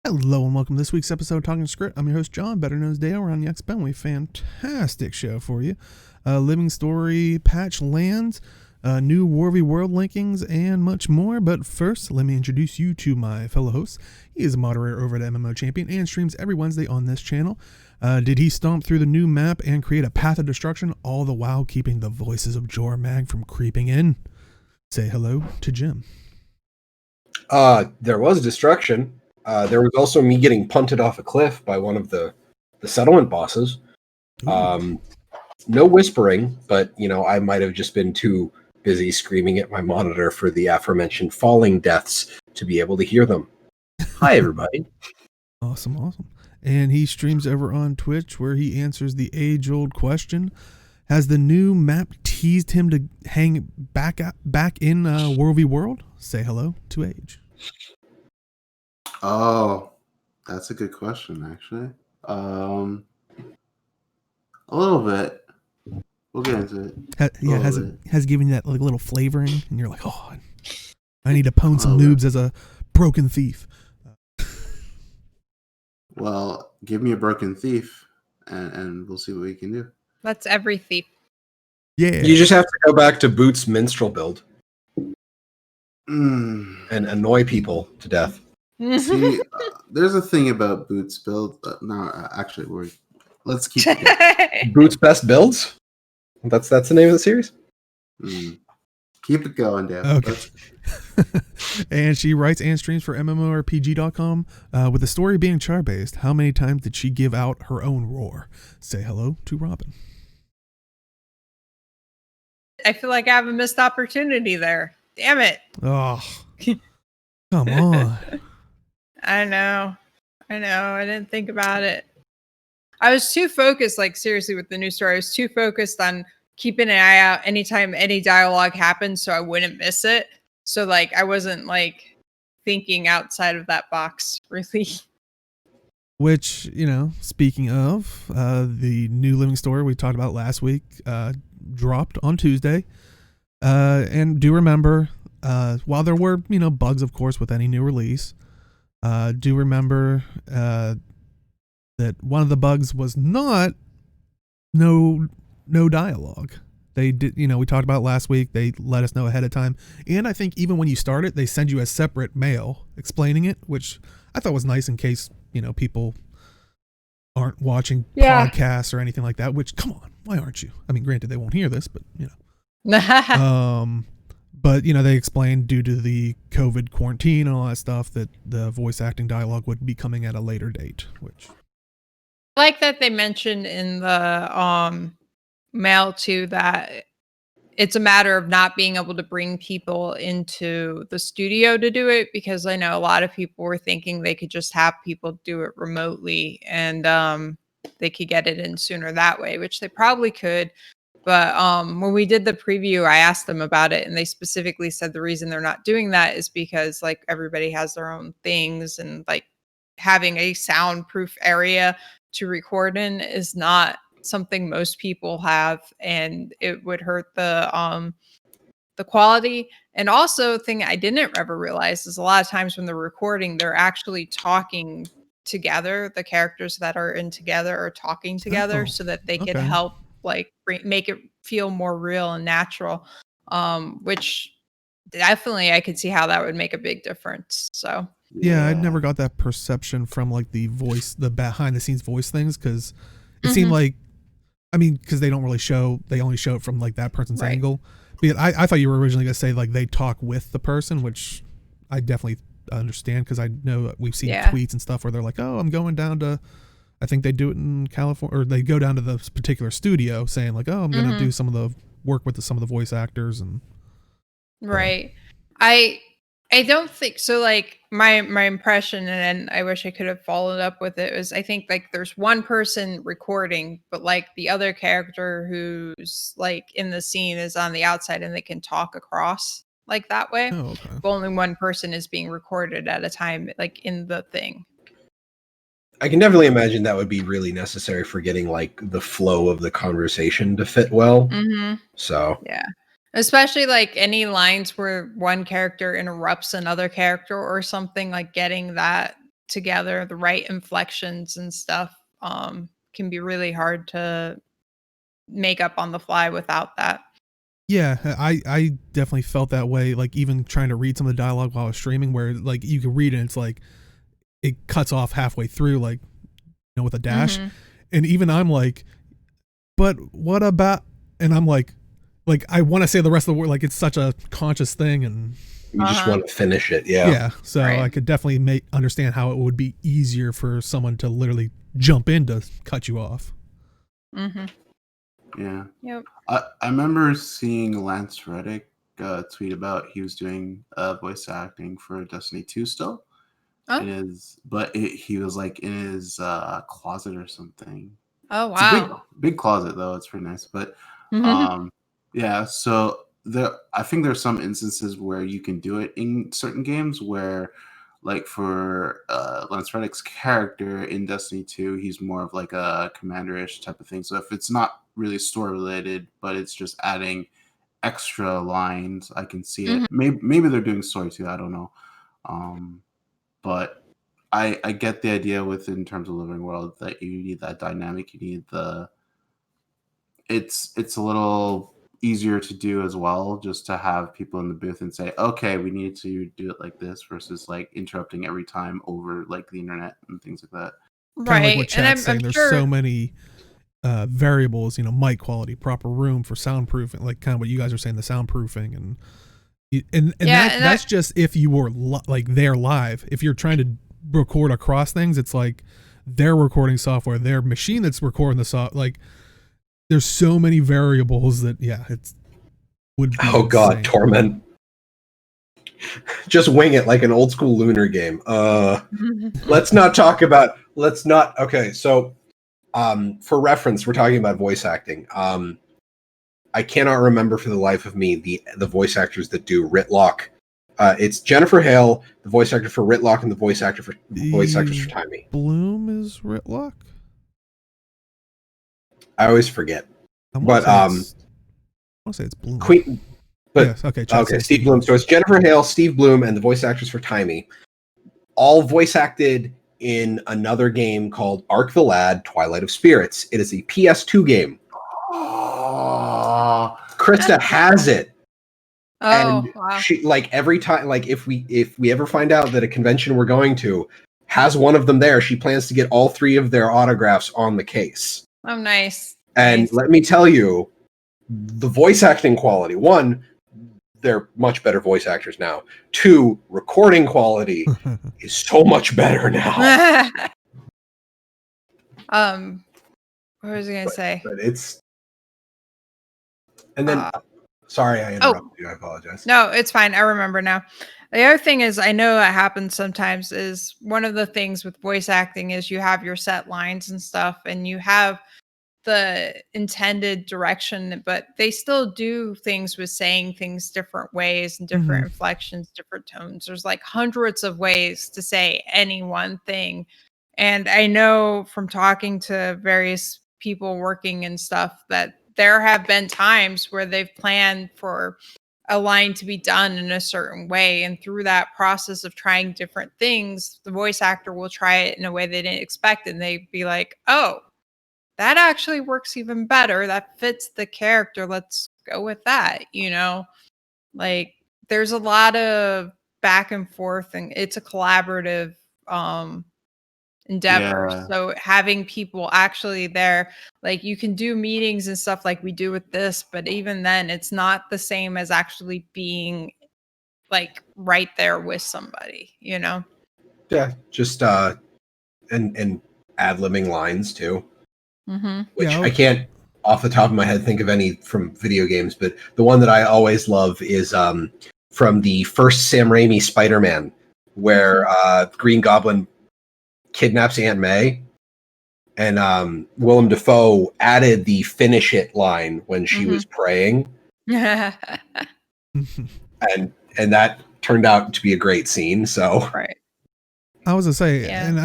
Hello and welcome to this week's episode of Talking Skritt. I'm your host John, better known as Dale. We're on the X-Ben. We have a fantastic show for you. Living Story patch lands, new WvW World Linkings, and much more. But first, let me introduce you to my fellow host. He is a moderator over at MMO Champion and streams every Wednesday on this channel. Did he stomp through the new map and create a path of destruction, all the while keeping the voices of Jormag from creeping in? Say hello to Jim. There was destruction. There was also me getting punted off a cliff by one of the settlement bosses. No whispering, but I might have just been too busy screaming at my monitor for the aforementioned falling deaths to be able to hear them. Hi, everybody. Awesome. And he streams over on Twitch where he answers the age-old question: has the new map teased him to hang back in WvW World? Say hello to Age. Oh, that's a good question, actually. A little bit. We'll get into it. Has given you that like little flavoring, and you're like, oh, I need to pwn some noobs as a broken thief. Well, give me a broken thief, and we'll see what we can do. That's every thief. Yeah. You just have to go back to Boots' minstrel build And annoy people to death. See, there's a thing about Boots' build. Let's keep it going. Boots' best builds? That's the name of the series? Keep it going, Dan. Okay. And she writes and streams for MMORPG.com. With the story being char-based, how many times did she give out her own roar? Say hello to Robin. I feel like I have a missed opportunity there. Damn it. Oh, come on. I know. I didn't think about it. I was too focused, like seriously with the new story, I was too focused on keeping an eye out anytime any dialogue happened so I wouldn't miss it. So like I wasn't like thinking outside of that box, really. Which, speaking of, the new Living Story we talked about last week dropped on Tuesday. And do remember, while there were, bugs, of course, with any new release, do remember that one of the bugs was not no dialogue. They did, we talked about it last week. They let us know ahead of time. And I think even when you start it, they send you a separate mail explaining it, which I thought was nice in case, people aren't watching podcasts or anything like that, which, come on, why aren't you? I mean, granted, they won't hear this, but, But, they explained due to the COVID quarantine and all that stuff that the voice acting dialogue would be coming at a later date, which... I like that they mentioned in the mail too that it's a matter of not being able to bring people into the studio to do it, because I know a lot of people were thinking they could just have people do it remotely and they could get it in sooner that way, which they probably could. But when we did the preview, I asked them about it, and they specifically said the reason they're not doing that is because like everybody has their own things, and like having a soundproof area to record in is not something most people have, and it would hurt the quality. And also, thing I didn't ever realize is a lot of times when they're recording, they're actually talking together. The characters that are in together are talking together so that they can help like make it feel more real and natural, which definitely I could see how that would make a big difference. So yeah, I never got that perception from like the voice, the behind the scenes voice things, because it seemed like, because they don't really they only show it from like that person's angle. But I thought you were originally going to say like they talk with the person, which I definitely understand, because I know we've seen tweets and stuff where they're like, oh, I'm going down to, I think they do it in California, or they go down to the particular studio saying like, oh, I'm going to do some of the work with some of the voice actors. And right. I don't think so. Like my impression, and I wish I could have followed up with it, was I think like there's one person recording, but like the other character who's like in the scene is on the outside and they can talk across like that way. Oh, okay. But only one person is being recorded at a time, like in the thing. I can definitely imagine that would be really necessary for getting like the flow of the conversation to fit well. So yeah. Especially like any lines where one character interrupts another character or something, like getting that together, the right inflections and stuff can be really hard to make up on the fly without that. Yeah, I definitely felt that way. Like even trying to read some of the dialogue while I was streaming, where like you can read it, and it's like it cuts off halfway through, like with a dash, and even I'm like, but what about? And I'm like I want to say the rest of the word, like it's such a conscious thing, and You just want to finish it. Yeah. yeah. So I could definitely understand how it would be easier for someone to literally jump in to cut you off. Yeah. Yep. I remember seeing Lance Reddick tweet about he was doing voice acting for Destiny 2 still. Oh. He was like in his closet or something. Oh, It's a wow. big closet though. It's pretty nice. But yeah, so I think there's some instances where you can do it in certain games where, like for Lance Reddick's character in Destiny 2, he's more of like a commander-ish type of thing. So if it's not really story related, but it's just adding extra lines, I can see it. Maybe they're doing story too. I don't know. But I get the idea in terms of Living World that you need that dynamic. You need it's a little easier to do as well, just to have people in the booth and say, okay, we need to do it like this, versus like interrupting every time over like the internet and things like that. Kind of like what Right. chat's saying. I'm There's sure so many variables, mic quality, proper room for soundproofing, like kind of what you guys are saying, the soundproofing, and that's just if you were like there live. If you're trying to record across things, it's like their recording software, their machine that's recording the like there's so many variables that would be oh god, insane. Torment. Just wing it like an old school lunar game. Let's not. Okay, so for reference, we're talking about voice acting. I cannot remember for the life of me the voice actors that do Ritlock. It's Jennifer Hale, the voice actor for Ritlock, and the voice actors for Timey. Bloom is Ritlock? I always forget. I But want to say it's Bloom. Queen. But yes, okay, Steve Bloom. So it's Jennifer Hale, Steve Bloom, and the voice actors for Timey, all voice acted in another game called Ark the Lad: Twilight of Spirits. It is a PS2 game. Oh, Krista has it. Oh, and wow. she, like, every time, like, if we ever find out that a convention we're going to has one of them there, she plans to get all 3 of their autographs on the case. Oh, nice. And let me tell you, the voice acting quality, 1, they're much better voice actors now. 2, recording quality is so much better now. What was I going to say? But it's... And then... sorry, I interrupted you. I apologize. No, it's fine. I remember now. The other thing is, I know that happens sometimes, is one of the things with voice acting is you have your set lines and stuff, and you have the intended direction, but they still do things with saying things different ways and different inflections, different tones. There's like hundreds of ways to say any one thing. And I know from talking to various people working and stuff that there have been times where they've planned for a line to be done in a certain way. And through that process of trying different things, the voice actor will try it in a way they didn't expect. And they'd be like, oh, that actually works even better. That fits the character. Let's go with that. Like there's a lot of back and forth, and it's a collaborative endeavor. Yeah. So having people actually there, like you can do meetings and stuff like we do with this, but even then it's not the same as actually being like right there with somebody, Yeah, just and ad-libbing lines too. Which I can't off the top of my head think of any from video games, but the one that I always love is from the first Sam Raimi Spider-Man, where Green Goblin kidnaps Aunt May, and Willem Dafoe added the "finish it" line when she was praying, and that turned out to be a great scene. So right. I was gonna say, and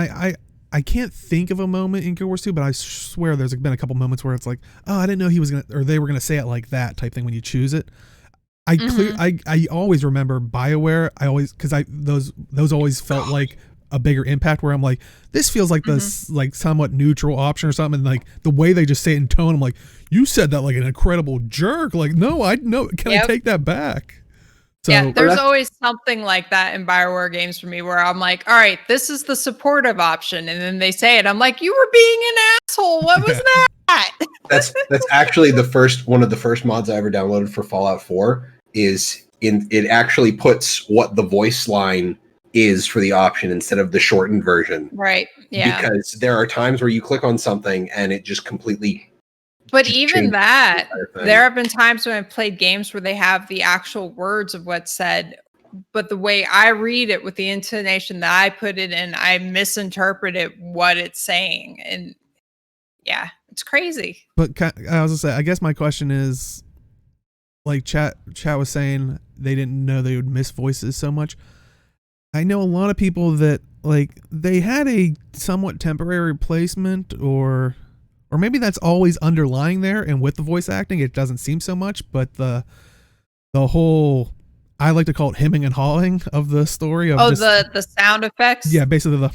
I can't think of a moment in Guild Wars 2, but I swear there's been a couple moments where it's like, oh, I didn't know he was gonna, or they were gonna say it like that type thing when you choose it. I always remember BioWare. Because those always felt like a bigger impact where I'm like, this feels like this like somewhat neutral option or something. And like the way they just say it in tone, I'm like, you said that like an incredible jerk. Like, no, I know. Can I take that back? So, yeah, there's always something like that in BioWare games for me where I'm like, all right, this is the supportive option. And then they say it. I'm like, you were being an asshole. What was that? That's actually one of the first mods I ever downloaded for Fallout 4 it actually puts what the voice line is for the option instead of the shortened version. Right. Yeah. Because there are times where you click on something and it just completely. But even that, there have been times when I've played games where they have the actual words of what's said, but the way I read it with the intonation that I put it in, I misinterpreted what it's saying. And yeah, it's crazy. But I was gonna say, I guess my question is, like chat was saying, they didn't know they would miss voices so much. I know a lot of people that like they had a somewhat temporary replacement, or maybe that's always underlying there, and with the voice acting, it doesn't seem so much. But the whole, I like to call it hemming and hawing of the story of the sound effects. Yeah, basically the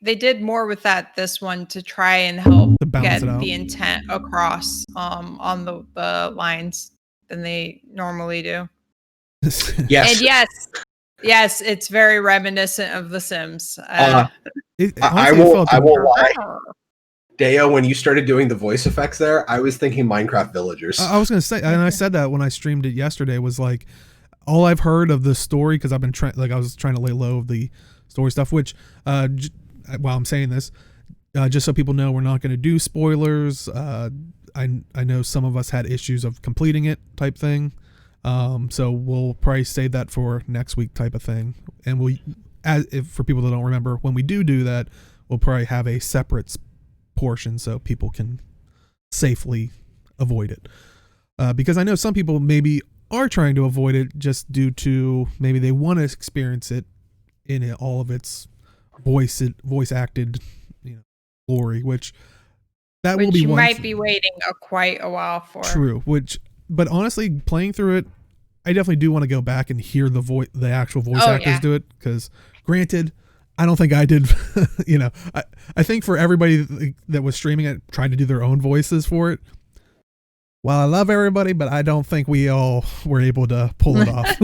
They did more with this one to try and help get the intent across on the lines than they normally do. Yes. And yes, it's very reminiscent of The Sims. I won't lie. Deo, when you started doing the voice effects there, I was thinking Minecraft Villagers. I was going to say, and I said that when I streamed it yesterday, was like, all I've heard of the story, because I've been I was trying to lay low of the story stuff, which, while I'm saying this, just so people know, we're not going to do spoilers. I know some of us had issues of completing it type thing. So we'll probably save that for next week type of thing. And for people that don't remember, when we do that, we'll probably have a separate portion so people can safely avoid it. Because I know some people maybe are trying to avoid it just due to maybe they want to experience it in all of its voice acted, glory, which will be you one might be waiting quite a while for. True, but honestly, playing through it, I definitely do want to go back and hear the actual voice actors do it, because granted, I don't think I did. I think for everybody that was streaming it, tried to do their own voices for it. Well, I love everybody, but I don't think we all were able to pull it off.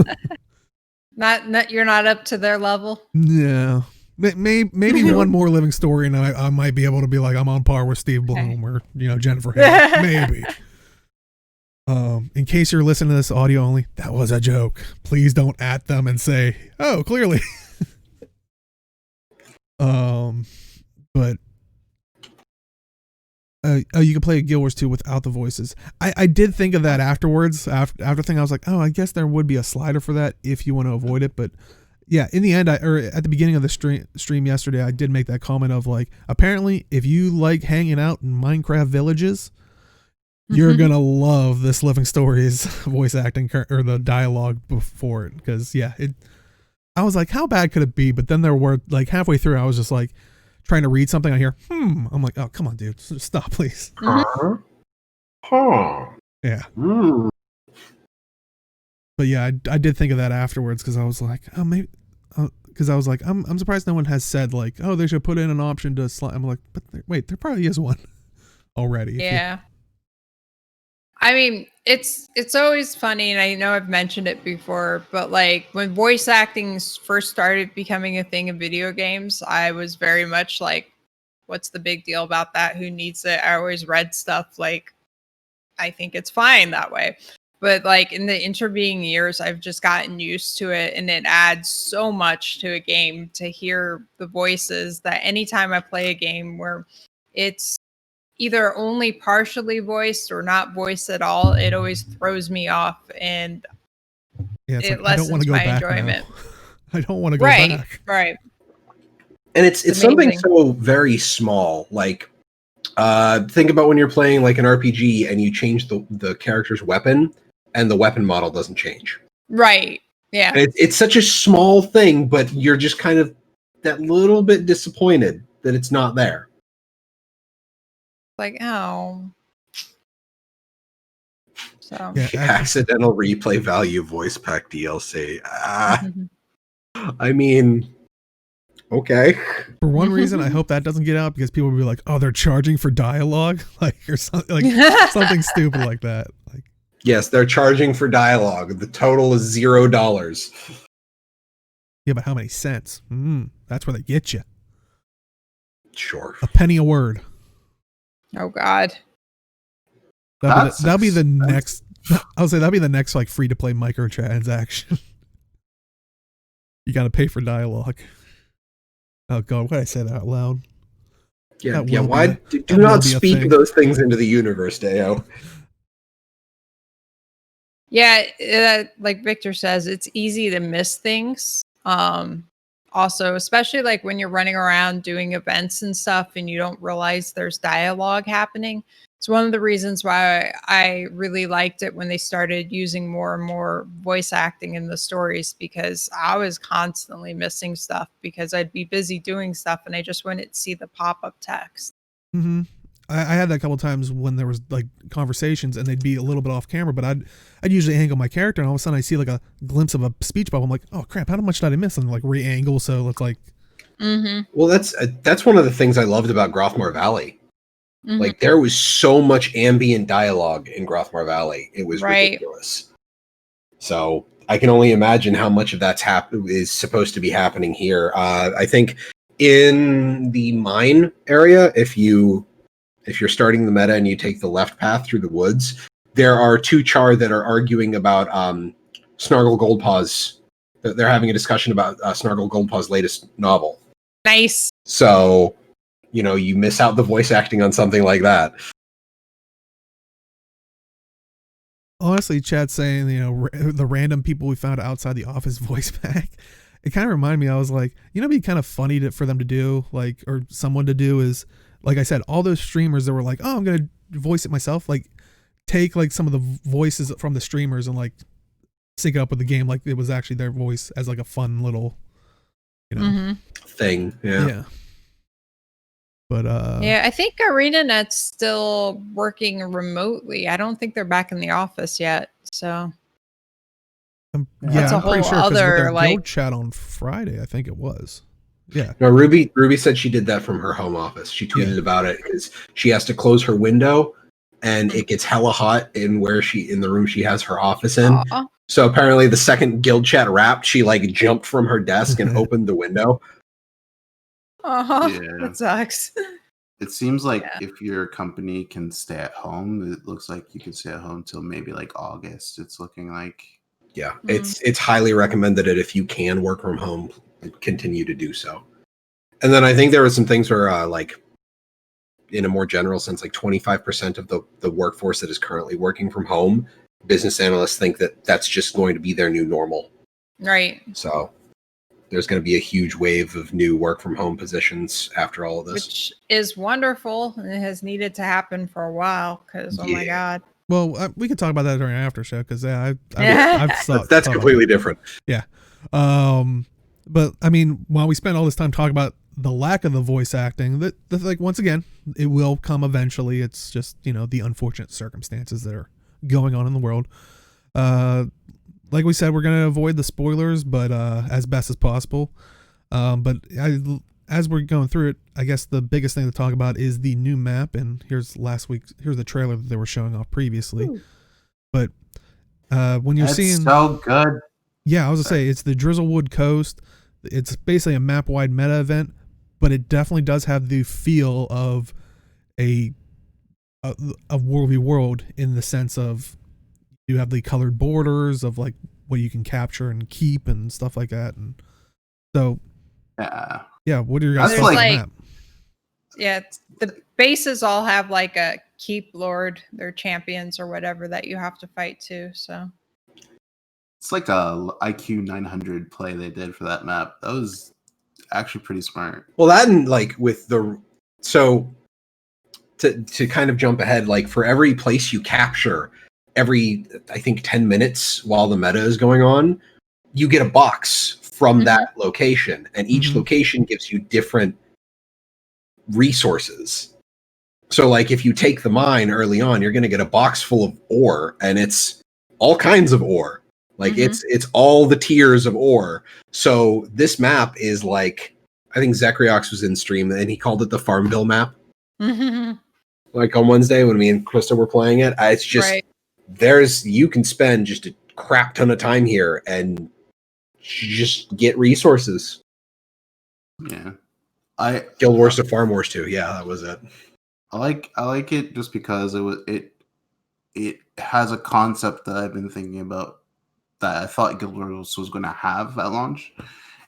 You're not up to their level. No, maybe one more living story, and I might be able to be like, I'm on par with Steve Bloom or Jennifer Hale. Maybe. In case you're listening to this audio only, that was a joke. Please don't at them and say, "Oh, clearly." But you can play Guild Wars 2 without the voices. I did think of that afterwards. After thing, I was like, oh, I guess there would be a slider for that if you want to avoid it. But yeah, in the end, or at the beginning of the stream yesterday, I did make that comment of like, apparently, if you like hanging out in Minecraft villages, you're gonna love this Living Stories voice acting or the dialogue before it, because I was like, how bad could it be? But then there were like halfway through, I was just like trying to read something. I hear, I'm like, oh, come on, dude, stop, please. Yeah. But yeah, I did think of that afterwards, because I was like, oh, maybe, because I was like, I'm surprised no one has said like, oh, they should put in an option to slide. I'm like, but wait, there probably is one already. Yeah. I mean, it's always funny, and I know I've mentioned it before, but like when voice acting first started becoming a thing in video games, I was very much like, what's the big deal about that? Who needs it? I always read stuff like, I think it's fine that way. But like in the intervening years, I've just gotten used to it, and it adds so much to a game to hear the voices that anytime I play a game where it's either only partially voiced or not voiced at all, it always throws me off, and it lessens my enjoyment. I don't want to go back. Right. And it's something so very small. Like, think about when you're playing like an RPG and you change the character's weapon, and the weapon model doesn't change. Right. Yeah. It's such a small thing, but you're just kind of that little bit disappointed that it's not there. Like, oh. So accidental replay value voice pack DLC. I mean, okay. For one reason, I hope that doesn't get out because people will be like, "Oh, they're charging for dialogue," like or something something stupid like that. Like, yes, they're charging for dialogue. The total is $0. yeah, but how many cents? That's where they get you. Sure, a penny a word. Oh God, that'll be the next. I'll say that'll be the next like free to play microtransaction. You got to pay for dialogue. Oh God, why did I say that out loud? Yeah. Why do not speak those things into the universe, Deo? Yeah, like Victor says, it's easy to miss things. Also, especially like when you're running around doing events and stuff and you don't realize there's dialogue happening. It's one of the reasons why I really liked it when they started using more and more voice acting in the stories, because I was constantly missing stuff because I'd be busy doing stuff and I just wouldn't see the pop-up text. Mm-hmm. I had that a couple of times when there was like conversations and they'd be a little bit off camera, but I'd usually angle my character and all of a sudden I see like a glimpse of a speech bubble. I'm like, oh crap, how much did I miss? And like re-angle, so it's like. Mm-hmm. Well, that's one of the things I loved about Grothmar Valley. Mm-hmm. Like there was so much ambient dialogue in Grothmar Valley, it was ridiculous. So I can only imagine how much of that's is supposed to be happening here. I think in the mine area, if you're starting the meta and you take the left path through the woods, there are two Char that are arguing about Snargle Goldpaw's. They're having a discussion about Snargle Goldpaw's latest novel. Nice. So, you miss out the voice acting on something like that. Honestly, Chad's saying, the random people we found outside the office voice pack. It kind of reminded me, I was like, it'd be kind of funny for them to do, like, or someone to do is, like I said, all those streamers that were like, oh, I'm going to voice it myself. Like, take like some of the voices from the streamers and like sync it up with the game. Like it was actually their voice as like a fun little, thing. Yeah. But yeah, I think ArenaNet's still working remotely. I don't think they're back in the office yet. So I'm pretty sure other like guild chat on Friday. I think it was. Yeah. No, Ruby said she did that from her home office. She tweeted about it because she has to close her window and it gets hella hot in the room she has her office in. Aww. So apparently the second guild chat wrapped, she like jumped from her desk and opened the window. That sucks. It seems like if your company can stay at home, it looks like you can stay at home till maybe like August. It's looking like. Yeah, it's highly recommended that if you can work from home, continue to do so. And then I think there were some things where like in a more general sense, like 25% of the workforce that is currently working from home, business analysts think that that's just going to be their new normal. Right. So there's going to be a huge wave of new work from home positions after all of this. Which is wonderful. And it has needed to happen for a while because, oh my God. Well, we could talk about that during an after show because I've thought that's completely different. Yeah. But I mean, while we spend all this time talking about the lack of the voice acting, that like once again, it will come eventually. It's just, the unfortunate circumstances that are going on in the world. Like we said, we're going to avoid the spoilers, but as best as possible. But as we're going through it, I guess the biggest thing to talk about is the new map. And here's the trailer that they were showing off previously. Ooh. But when you're seeing, so good. Yeah, I was gonna say it's the Drizzlewood Coast. It's basically a map-wide meta event, but it definitely does have the feel of a WvW World in the sense of you have the colored borders of like what you can capture and keep and stuff like that. And so, yeah. What are your guys' thoughts on the map? Yeah, the bases all have like a keep lord, their champions or whatever that you have to fight to. So it's like a IQ 900 play they did for that map. That was actually pretty smart. Well, that and like with to kind of jump ahead, like for every place you capture, every I think 10 minutes while the meta is going on, you get a box from that location, and each location gives you different resources. So like if you take the mine early on, you're going to get a box full of ore, and it's all kinds of ore. Like it's all the tiers of ore. So this map is like, I think Zekriox was in stream and he called it the Farmville map. Like on Wednesday when me and Krista were playing it, it's just you can spend just a crap ton of time here and just get resources. Yeah, Guild Wars to Farm Wars 2. Yeah, that was it. I like it just because it has a concept that I've been thinking about that I thought Guild Wars was going to have at launch.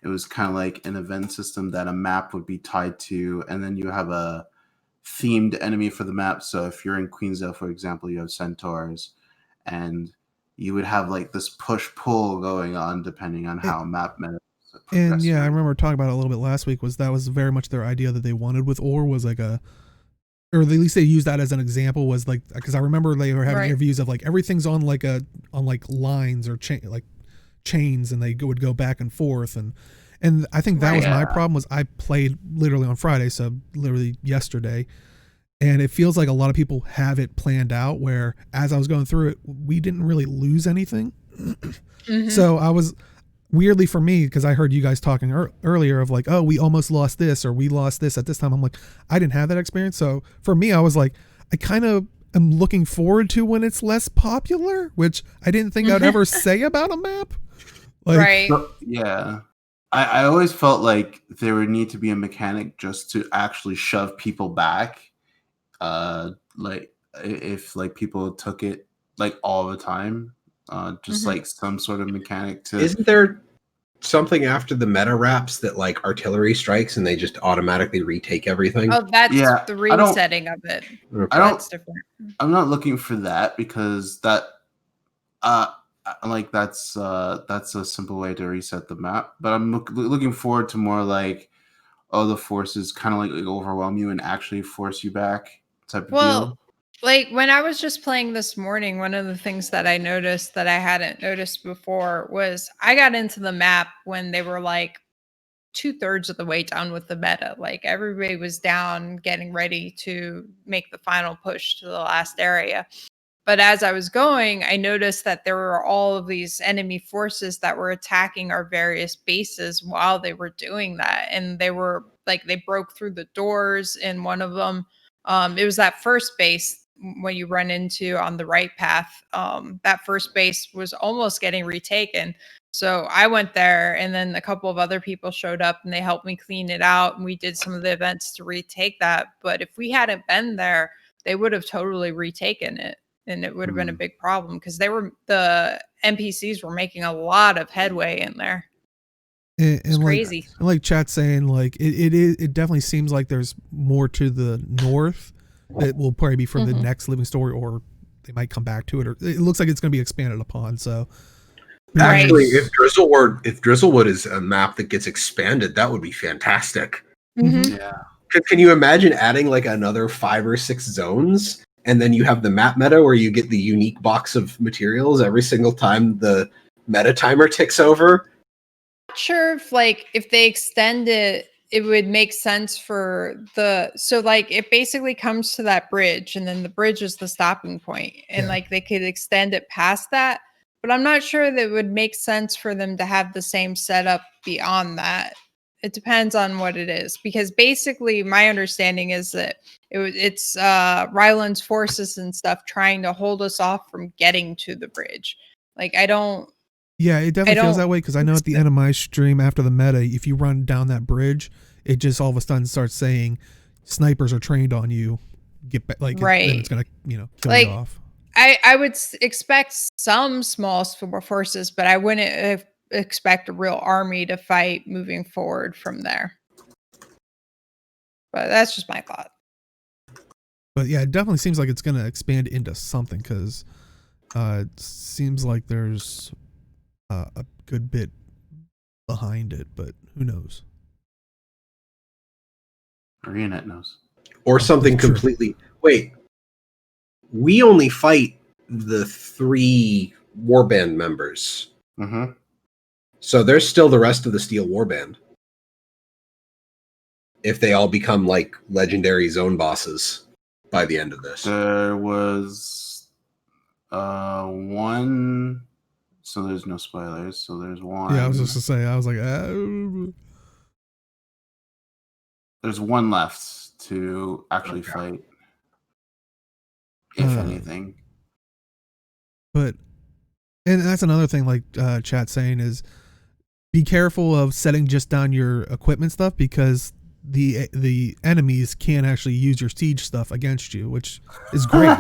It was kind of like an event system that a map would be tied to, and then you have a themed enemy for the map. So if you're in Queensdale, for example, you have centaurs, and you would have like this push-pull going on depending on how map meta. And yeah, I remember talking about it a little bit last week. That was very much their idea that they wanted with ore was like or at least they used that as an example, was like, because I remember they were having interviews of like everything's on like lines or chains, and they would go back and forth, and I think that was my problem. Was I played literally on Friday, so literally yesterday, and it feels like a lot of people have it planned out where as I was going through it, we didn't really lose anything. So I was weirdly for me, because I heard you guys talking earlier of like, oh, we almost lost this or we lost this at this time. I'm like, I didn't have that experience. So for me, I was like, I kind of am looking forward to when it's less popular, which I didn't think I'd ever say about a map. Like, yeah. I always felt like there would need to be a mechanic just to actually shove people back. Like if like people took it like all the time. Just like some sort of mechanic to. Isn't there something after the meta wraps that like artillery strikes and they just automatically retake everything? Oh, that's the resetting of it. Okay. That's different. I'm not looking for that because that, like that's a simple way to reset the map. But I'm looking forward to more like, the forces kind of like overwhelm you and actually force you back type of deal. Like when I was just playing this morning, one of the things that I noticed that I hadn't noticed before was I got into the map when they were like 2/3 of the way down with the meta. Like everybody was down getting ready to make the final push to the last area. But as I was going, I noticed that there were all of these enemy forces that were attacking our various bases while they were doing that. And they were like, they broke through the doors in one of them. It was that first base when you run into on the right path. That first base was almost getting retaken. So I went there, and then a couple of other people showed up and they helped me clean it out. And we did some of the events to retake that. But if we hadn't been there, they would have totally retaken it. And it would have been a big problem because the NPCs were making a lot of headway in there. It's crazy. Like chat saying, like it definitely seems like there's more to the north that will probably be for the next living story, or they might come back to it, or it looks like it's going to be expanded upon. So actually, if Drizzlewood is a map that gets expanded, that would be fantastic. Yeah. Can you imagine adding like another 5 or 6 zones? And then you have the map meta where you get the unique box of materials every single time the meta timer ticks over. Not sure if they extend it, it would make sense for so like it basically comes to that bridge, and then the bridge is the stopping point, and like they could extend it past that. But I'm not sure that it would make sense for them to have the same setup beyond that. It depends on what it is, because basically my understanding is that it's Ryland's forces and stuff trying to hold us off from getting to the bridge. Like I don't. Yeah, it definitely feels that way, because I know at the end of my stream after the meta, if you run down that bridge, it just all of a sudden starts saying snipers are trained on you. Get back, like then it's gonna kill you off. I would expect some small forces, but I wouldn't expect a real army to fight moving forward from there. But that's just my thought. But yeah, it definitely seems like it's going to expand into something, because it seems like there's a good bit behind it, but who knows? Marionette knows. Or something completely. Wait, we only fight the 3 warband members. So there's still the rest of the Steel Warband. If they all become like legendary zone bosses by the end of this. There was one so there's no spoilers. So there's one. Yeah, I was just to say, I was like, there's one left to actually fight, if anything. But, and that's another thing, like chat saying is, be careful of setting just down your equipment stuff because the enemies can actually use your siege stuff against you, which is great.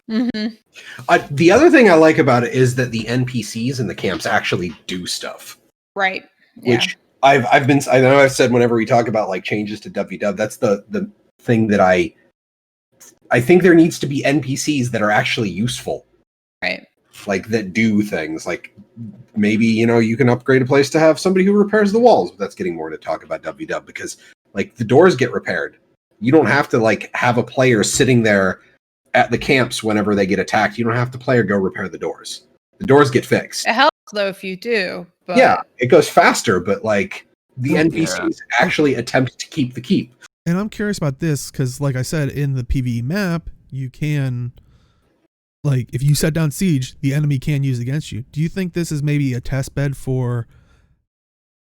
The other thing I like about it is that the NPCs in the camps actually do stuff. Right. Which I know I've said whenever we talk about like changes to WW, that's the thing that I think there needs to be NPCs that are actually useful. Right. Like that do things. Like maybe, you can upgrade a place to have somebody who repairs the walls. But that's getting more to talk about WW because like the doors get repaired. You don't have to like have a player sitting there at the camps whenever they get attacked. You don't have to player go repair the doors. The doors get fixed. It helps though if you do. But... Yeah, it goes faster, but like the NPCs actually attempt to keep the keep. And I'm curious about this because, like I said, in the PvE map, you can, like, if you set down siege, the enemy can use it against you. Do you think this is maybe a test bed for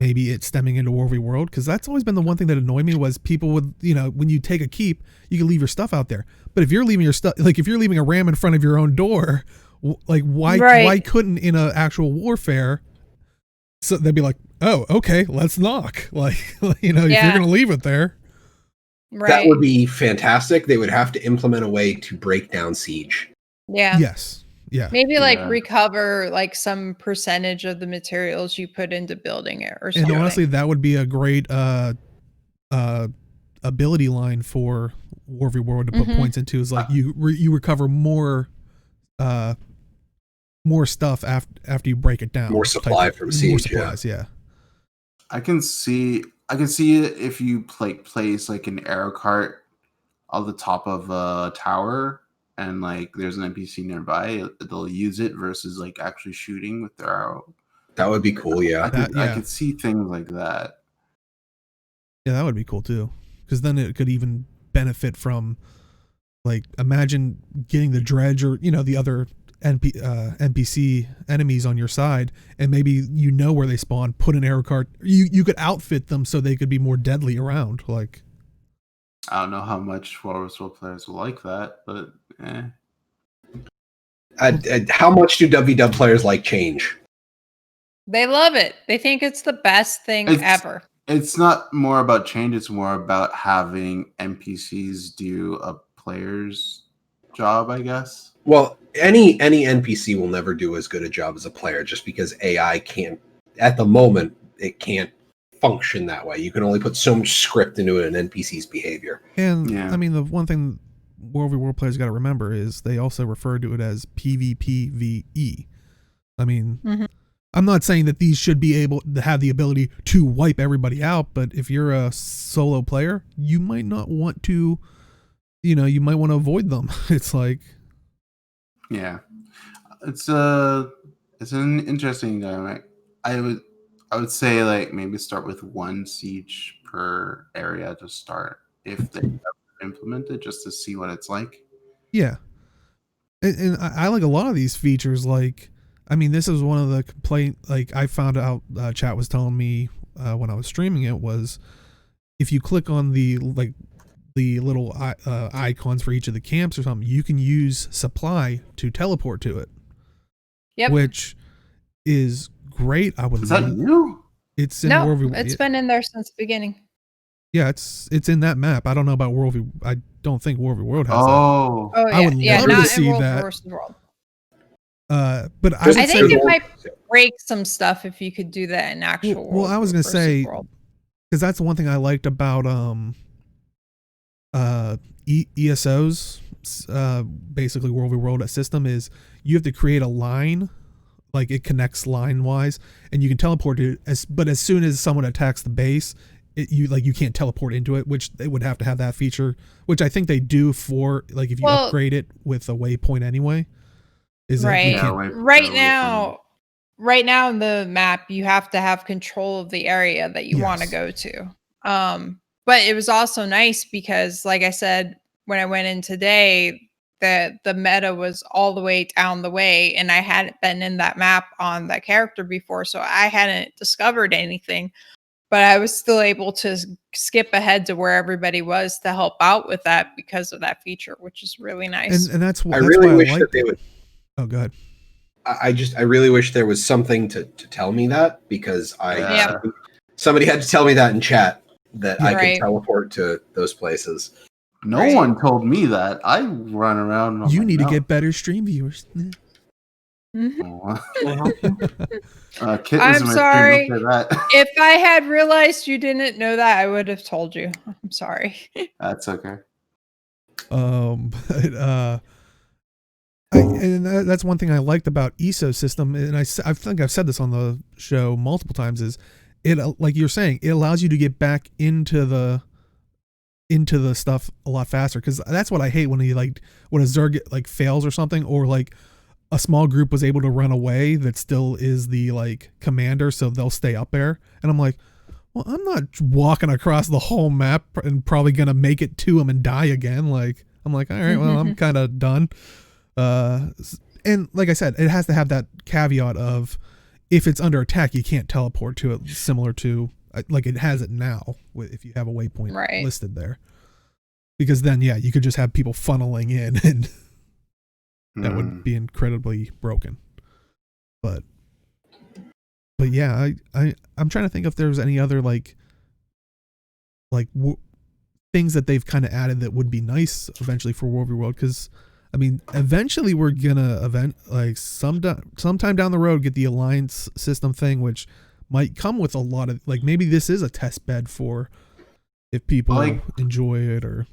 maybe it stemming into WvW World? Because that's always been the one thing that annoyed me was people would, when you take a keep, you can leave your stuff out there. But if you're leaving your stuff, like if you're leaving a ram in front of your own door, like why couldn't in an actual warfare? So they'd be like, oh, okay, let's knock. Like, if you're going to leave it there. Right. That would be fantastic. They would have to implement a way to break down siege. Yeah. Yes. Yeah. Maybe recover like some percentage of the materials you put into building it or something. And honestly, that would be a great ability line for WvW World to put points into is like you recover more stuff after you break it down. More supply from siege. More supplies, yeah. I can see it if you place like an arrow cart on the top of a tower and like there's an NPC nearby, they'll use it versus like actually shooting with their arrow. That would be cool, yeah. I could see things like that. Yeah, that would be cool too. Because then it could even benefit from, like, imagine getting the dredge or, the other NPC enemies on your side, and maybe where they spawn, put an arrow cart. You could outfit them so they could be more deadly around. Like, I don't know how much WvW players will like that, but how much do WW players like change? They love it. They think it's the best thing ever. It's not more about change. It's more about having NPCs do a player's job, I guess. Well, any NPC will never do as good a job as a player just because AI can't, at the moment, it can't function that way. You can only put so much script into an NPC's behavior. And, I mean, the one thing WvW World players got to remember is they also refer to it as PvPvE. I mean... I'm not saying that these should be able to have the ability to wipe everybody out, but if you're a solo player, you might not want to, you might want to avoid them. It's like, yeah, it's an interesting dynamic. I would say like maybe start with one siege per area to start if they implement it just to see what it's like. Yeah, and I like a lot of these features. Like, I mean, this is one of the like I found out chat was telling me when I was streaming it was if you click on the little icons for each of the camps or something, you can use supply to teleport to it. Yep. Which is great. Is that new? It's in WvW. It's been in there since the beginning. Yeah, it's in that map. I don't know about WvW. I don't think WvW World has that. Oh, yeah. I would love to see that. World. But I think it might break some stuff if you could do that in actual. Well, I was gonna say because that's the one thing I liked about ESO's basically WvW World system is you have to create a line, like it connects line wise, and you can teleport to it. But as soon as someone attacks the base, you can't teleport into it, which they would have to have that feature, which I think they do for like if you upgrade it with a waypoint anyway. Right now in the map you have to have control of the area that you want to go to. But it was also nice because like I said when I went in today, that the meta was all the way down the way, and I hadn't been in that map on that character before, so I hadn't discovered anything. But I was still able to skip ahead to where everybody was to help out with that because of that feature, which is really nice. And that's I really wish that they would. Oh, go ahead. I really wish there was something to tell me that, because somebody had to tell me that in chat that I could teleport to those places. No one told me that. I run around. You need to get better stream viewers. I'm sorry. If I had realized you didn't know that, I would have told you. I'm sorry. That's okay. That's one thing I liked about ESO system, and I think I've said this on the show multiple times, is it, like you're saying, it allows you to get back into the stuff a lot faster, because that's what I hate when a Zerg like fails or something, or like a small group was able to run away that still is the like commander, so they'll stay up there, and I'm like, well, I'm not walking across the whole map and probably gonna make it to him and die again. Like, I'm like, all right, well, I'm kind of done. And like I said, it has to have that caveat of, if it's under attack, you can't teleport to it, similar to like it has it now if you have a waypoint listed there, because then you could just have people funneling in, and that would be incredibly broken. But yeah, I'm trying to think if there's any other things that they've kind of added that would be nice eventually for WvW World, because I mean, eventually we're gonna sometime down the road get the alliance system thing, which might come with a lot of, like, maybe this is a test bed for if people enjoy it. Or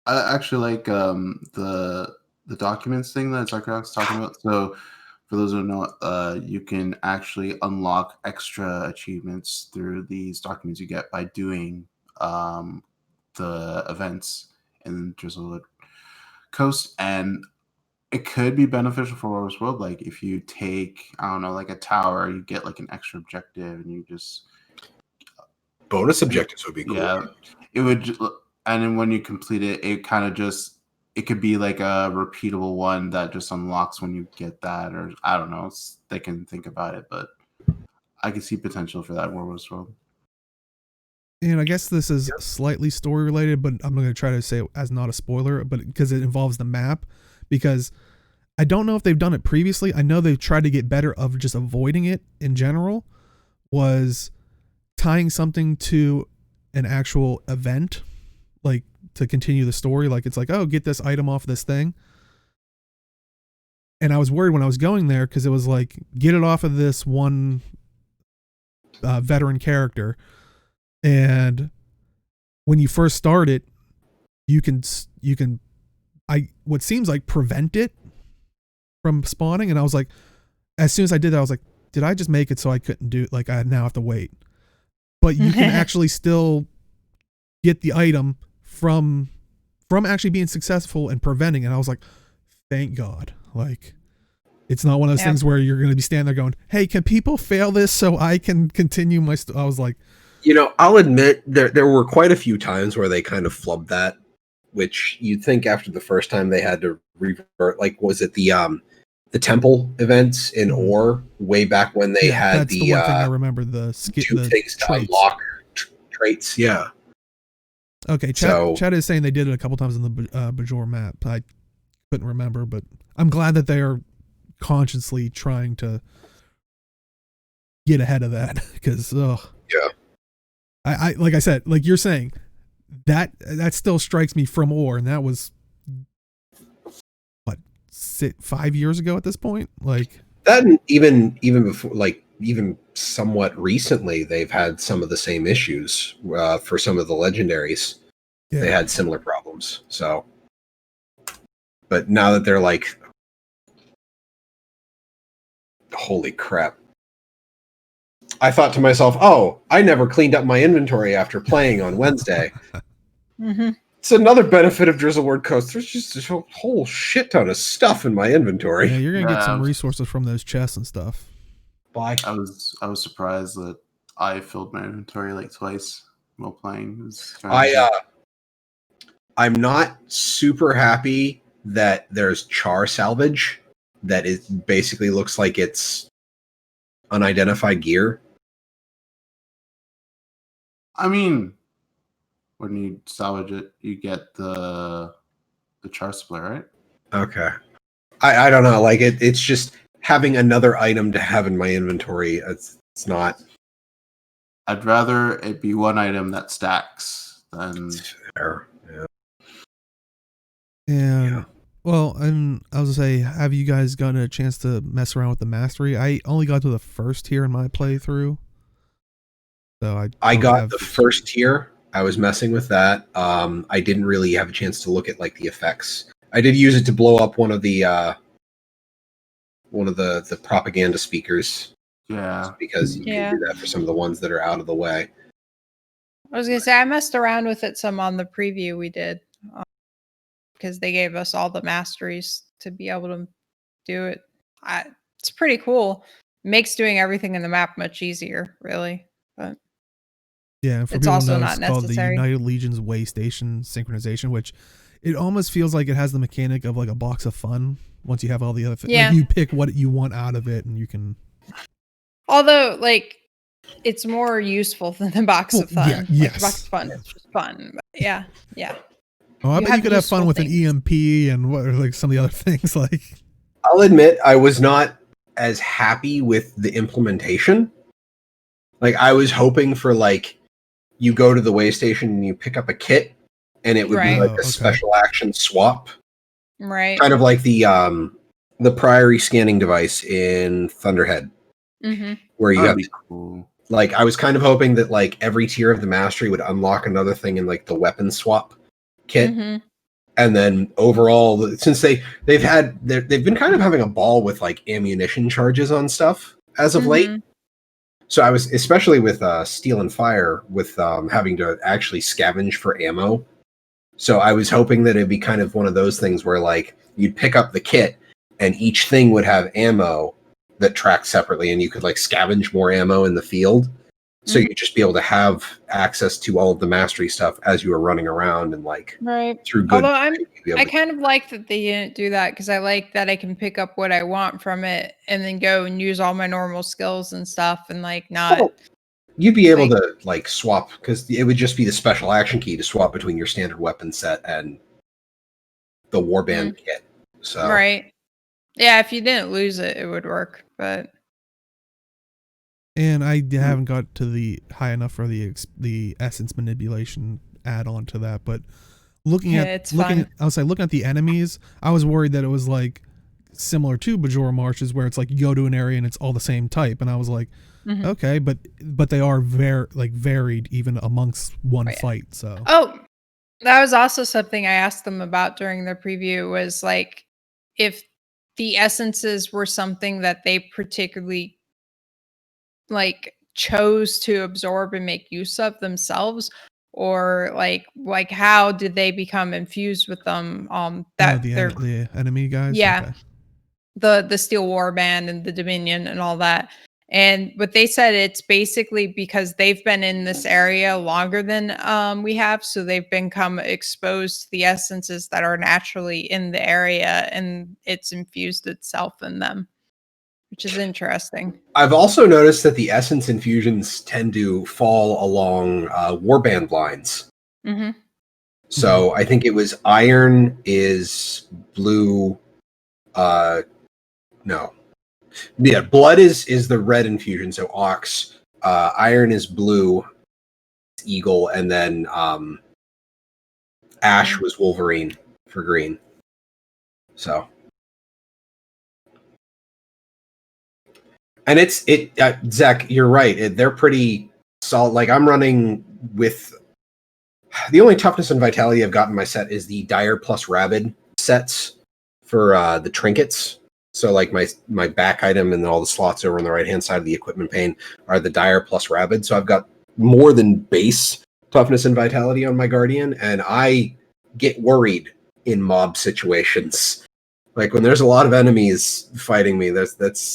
I actually like the documents thing that SungHa was talking about. So for those who don't know, you can actually unlock extra achievements through these documents you get by doing the events in Drizzlewood Coast, and it could be beneficial for WvW World. Like, if you take, I don't know, like a tower, you get like an extra objective, and you just bonus objectives would be cool. Yeah, it would, and then when you complete it, it kind of just, it could be like a repeatable one that just unlocks when you get that, or I don't know. They can think about it, but I can see potential for that in WvW World. And I guess this is slightly story related, but I'm going to try to say it as not a spoiler, but because it involves the map, because I don't know if they've done it previously. I know they've tried to get better of just avoiding it in general, was tying something to an actual event, like to continue the story. Like, it's like, oh, get this item off this thing. And I was worried when I was going there, because it was like, get it off of this one veteran character. And when you first start it, you can what seems like prevent it from spawning. And I was like, as soon as I did that, I was like, did I just make it so I couldn't do it? Like, I now have to wait. But you can actually still get the item from actually being successful and preventing it. And I was like, thank God. Like, it's not one of those things where you're going to be standing there going, hey, can people fail this so I can continue my I was like, you know, I'll admit there were quite a few times where they kind of flubbed that, which you'd think after the first time they had to revert. Like, was it the temple events in Ore way back when they had that's the one thing I remember, the two things to unlock traits. Yeah. Okay, Chad is saying they did it a couple times in the Bajor map. I couldn't remember, but I'm glad that they are consciously trying to get ahead of that, because I like I said, like you're saying, that still strikes me from Ore, and that was what, 5 years ago at this point. Like that, and even before, like even somewhat recently, they've had some of the same issues for some of the legendaries. Yeah. They had similar problems. So, but now that they're like, holy crap. I thought to myself, oh, I never cleaned up my inventory after playing on Wednesday. It's another benefit of Drizzlewood Coast. There's just a whole shit ton of stuff in my inventory. Yeah, you're going to get some resources from those chests and stuff. Bye. I was surprised that I filled my inventory like twice while playing. I'm not super happy that there's char salvage that it basically looks like it's unidentified gear. I mean, when you salvage it, you get the char split, right? Okay. I don't know. Like it's just having another item to have in my inventory. It's not. I'd rather it be one item that stacks than. Fair. Yeah. And well, and I was gonna say, have you guys gotten a chance to mess around with the mastery? I only got to the first tier in my playthrough, so I got the first tier. I was messing with that. I didn't really have a chance to look at like the effects. I did use it to blow up one of the propaganda speakers. Yeah, because you can do that for some of the ones that are out of the way. I was gonna say I messed around with it some on the preview we did, because they gave us all the masteries to be able to do it. It's pretty cool. Makes doing everything in the map much easier, really. But yeah, and for it's people also know, not it's called the necessary. United Legion's Way Station synchronization, which it almost feels like it has the mechanic of like a box of fun. Once you have all the other things, like you pick what you want out of it, and you can. Although, like, it's more useful than the box of fun. Yeah, yes. Like, the box of fun is just fun. But yeah. Oh, I bet you could have fun with an EMP and what, like some of the other things. Like, I'll admit, I was not as happy with the implementation. Like, I was hoping for like you go to the way station and you pick up a kit, and it would be like a special action swap, right? Kind of like the priority scanning device in Thunderhead, where you have cool. Like, I was kind of hoping that like every tier of the mastery would unlock another thing in like the weapon swap kit. And then overall, since they've been kind of having a ball with like ammunition charges on stuff as of late. So I was, especially with Steel and Fire, with having to actually scavenge for ammo. So I was hoping that it'd be kind of one of those things where like you'd pick up the kit and each thing would have ammo that tracked separately, and you could like scavenge more ammo in the field. So you'd just be able to have access to all of the mastery stuff as you were running around and like through good. Although I kind of like that they didn't do that, because I like that I can pick up what I want from it and then go and use all my normal skills and stuff and like not. Well, you'd be able to like swap, because it would just be the special action key to swap between your standard weapon set and the warband kit. So yeah, if you didn't lose it, it would work, but. And I haven't got to the high enough for the essence manipulation add on to that, but looking at the enemies, I was worried that it was like similar to Bajora Marshes, where it's like you go to an area and it's all the same type, and I was like, okay, but they are varied even amongst one fight. So that was also something I asked them about during the preview, was like if the essences were something that they particularly like chose to absorb and make use of themselves, or like how did they become infused with them? The enemy guys, the Steel Warband and the Dominion and all that. But they said it's basically because they've been in this area longer than we have, so they've become exposed to the essences that are naturally in the area, and it's infused itself in them, which is interesting. I've also noticed that the essence infusions tend to fall along warband lines. So I think it was iron is blue. No. Yeah, blood is the red infusion, so ox. Iron is blue, eagle, and then ash was Wolverine for green. So. And Zach, you're right. They're pretty solid. Like, I'm running with the only toughness and vitality I've got in my set is the Dire plus Rabid sets for the trinkets. So like my back item and all the slots over on the right hand side of the equipment pane are the Dire plus Rabid. So I've got more than base toughness and vitality on my Guardian, and I get worried in mob situations. Like when there's a lot of enemies fighting me, that's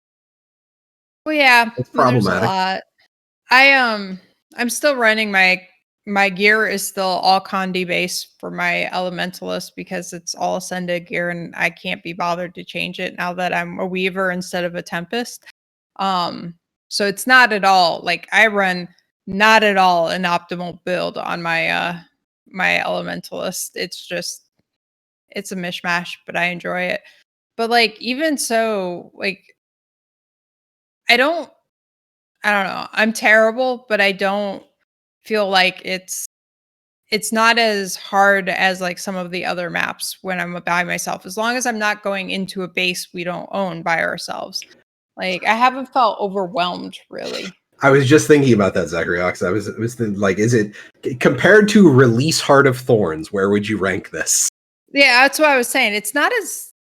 well, yeah, it's problematic. There's a lot. I'm still running my my gear is still all Condi based for my Elementalist because it's all Ascended gear and I can't be bothered to change it now that I'm a Weaver instead of a Tempest. So it's not at all like I run not at all an optimal build on my my Elementalist. It's a mishmash, but I enjoy it. But like even so, like I don't know. I'm terrible, but I don't feel like it's not as hard as like some of the other maps when I'm by myself. As long as I'm not going into a base we don't own by ourselves. Like I haven't felt overwhelmed really. I was just thinking about that, Zacharyox. I was thinking, like, is it compared to Release Heart of Thorns? Where would you rank this? Yeah, that's what I was saying. It's not as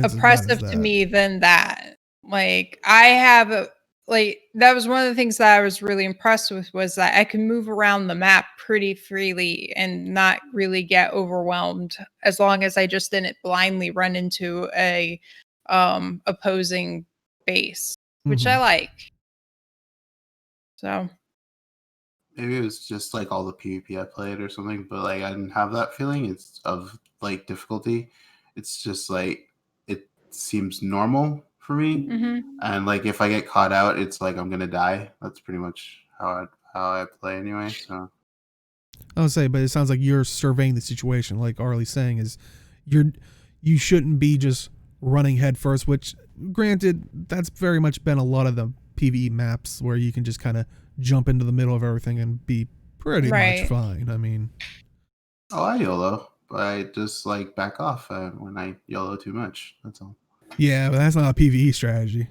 oppressive to me than that. Like I have like that was one of the things that I was really impressed with was that I can move around the map pretty freely and not really get overwhelmed as long as I just didn't blindly run into a opposing base, which I like. So maybe it was just like all the PvP I played or something, but like I didn't have that feeling. It's of like difficulty. It's just like it seems normal for me, and like if I get caught out, it's like I'm gonna die. That's pretty much how I play anyway. So I would say, but it sounds like you're surveying the situation. Like Arlie's saying, is you shouldn't be just running head first. Which, granted, that's very much been a lot of the PvE maps where you can just kind of jump into the middle of everything and be pretty much fine. I mean, I YOLO, but I just like back off when I YOLO too much. That's all. Yeah, but that's not a PvE strategy.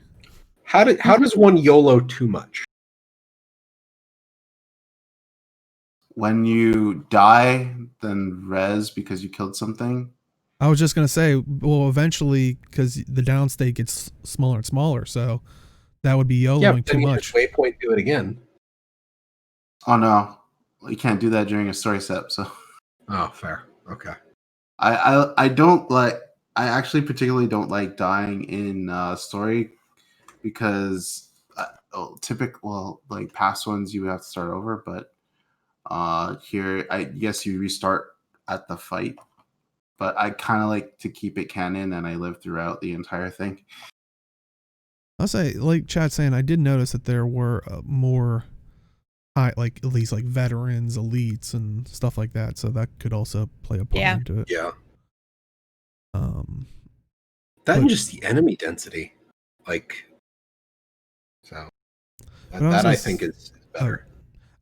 How does one YOLO too much? When you die, then res because you killed something. I was just gonna say, well, eventually, because the downstate gets smaller and smaller, so that would be YOLOing too much. Waypoint do it again. Oh no, you can't do that during a story step. So. Oh, fair. Okay. I don't like. I actually particularly don't like dying in story because like past ones you have to start over, but here I guess you restart at the fight. But I kind of like to keep it canon, and I live throughout the entire thing. I'll say, like Chad's saying, I did notice that there were more high, like at least like veterans, elites, and stuff like that. So that could also play a part into it. Yeah. And just the enemy density, like, so that I think is better.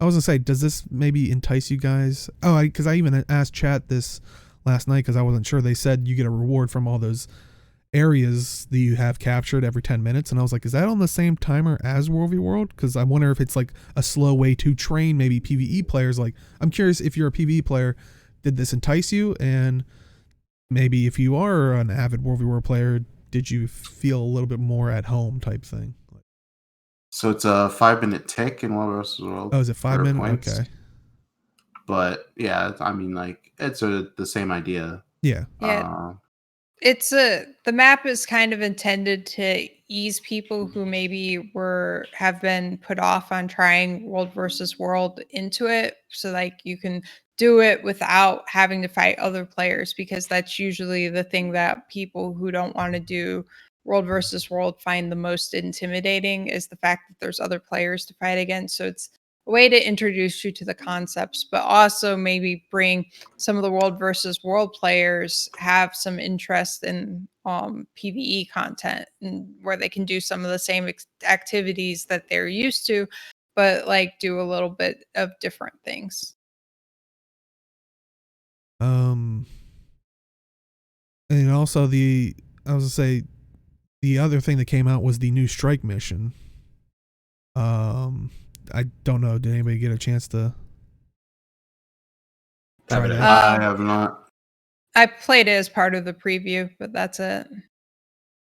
I was gonna say, does this maybe entice you guys? Oh, because I even asked chat this last night because I wasn't sure. They said you get a reward from all those areas that you have captured every 10 minutes, and I was like, is that on the same timer as WvW World? Because I wonder if it's like a slow way to train maybe PvE players. Like, I'm curious if you're a PvE player, did this entice you? And maybe if you are an avid WvW World player, did you feel a little bit more at home type thing? So it's a 5-minute tick in WvW World. Oh, is it 5 minutes? Okay. But yeah, I mean, like it's the same idea. Yeah. It's the map is kind of intended to ease people who maybe have been put off on trying World versus World into it, so like you can do it without having to fight other players, because that's usually the thing that people who don't want to do World versus World find the most intimidating, is the fact that there's other players to fight against. So it's a way to introduce you to the concepts, but also maybe bring some of the World versus World players have some interest in PvE content, and where they can do some of the same activities that they're used to, but like do a little bit of different things. And also I was gonna say, the other thing that came out was the new strike mission. I don't know. Did anybody get a chance to try it? I have not. I played it as part of the preview, but that's it.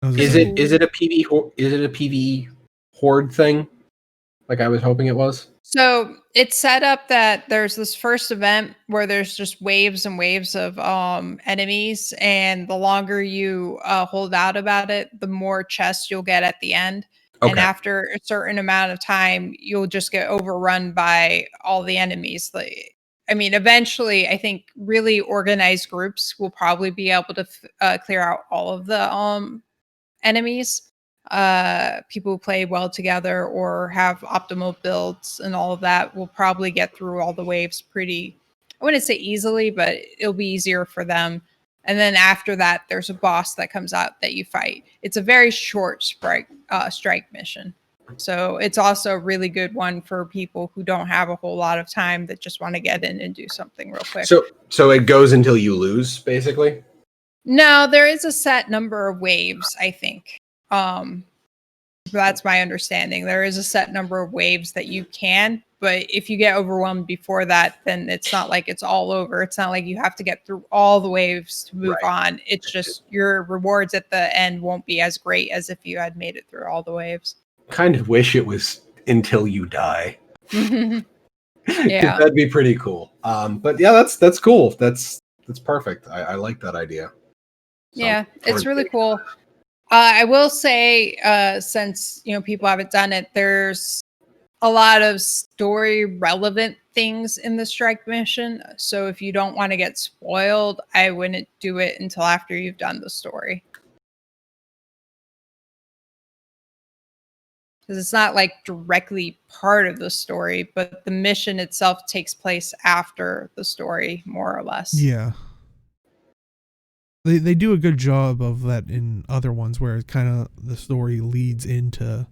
Is it a PvE horde thing? Like I was hoping it was. So it's set up that there's this first event where there's just waves and waves of enemies, and the longer you hold out about it, the more chests you'll get at the end. Okay. And after a certain amount of time, you'll just get overrun by all the enemies. Like I mean, eventually, I think really organized groups will probably be able to clear out all of the enemies. People who play well together or have optimal builds and all of that will probably get through all the waves pretty, I wouldn't say easily, but it'll be easier for them. And then after that, there's a boss that comes out that you fight. It's a very short strike mission. So it's also a really good one for people who don't have a whole lot of time that just want to get in and do something real quick. So it goes until you lose, basically? No, there is a set number of waves, I think. That's my understanding. There is a set number of waves that you can, but if you get overwhelmed before that, then it's not like it's all over. It's not like you have to get through all the waves to move on. It's just your rewards at the end won't be as great as if you had made it through all the waves. Kind of wish it was until you die. Yeah, that'd be pretty cool. But yeah, that's cool. That's perfect. I like that idea. Yeah, it's really cool. I will say, since people haven't done it, there's a lot of story relevant things in the strike mission. So if you don't want to get spoiled, I wouldn't do it until after you've done the story. Because it's not like directly part of the story, but the mission itself takes place after the story, more or less. Yeah. They do a good job of that in other ones where it kind of the story leads into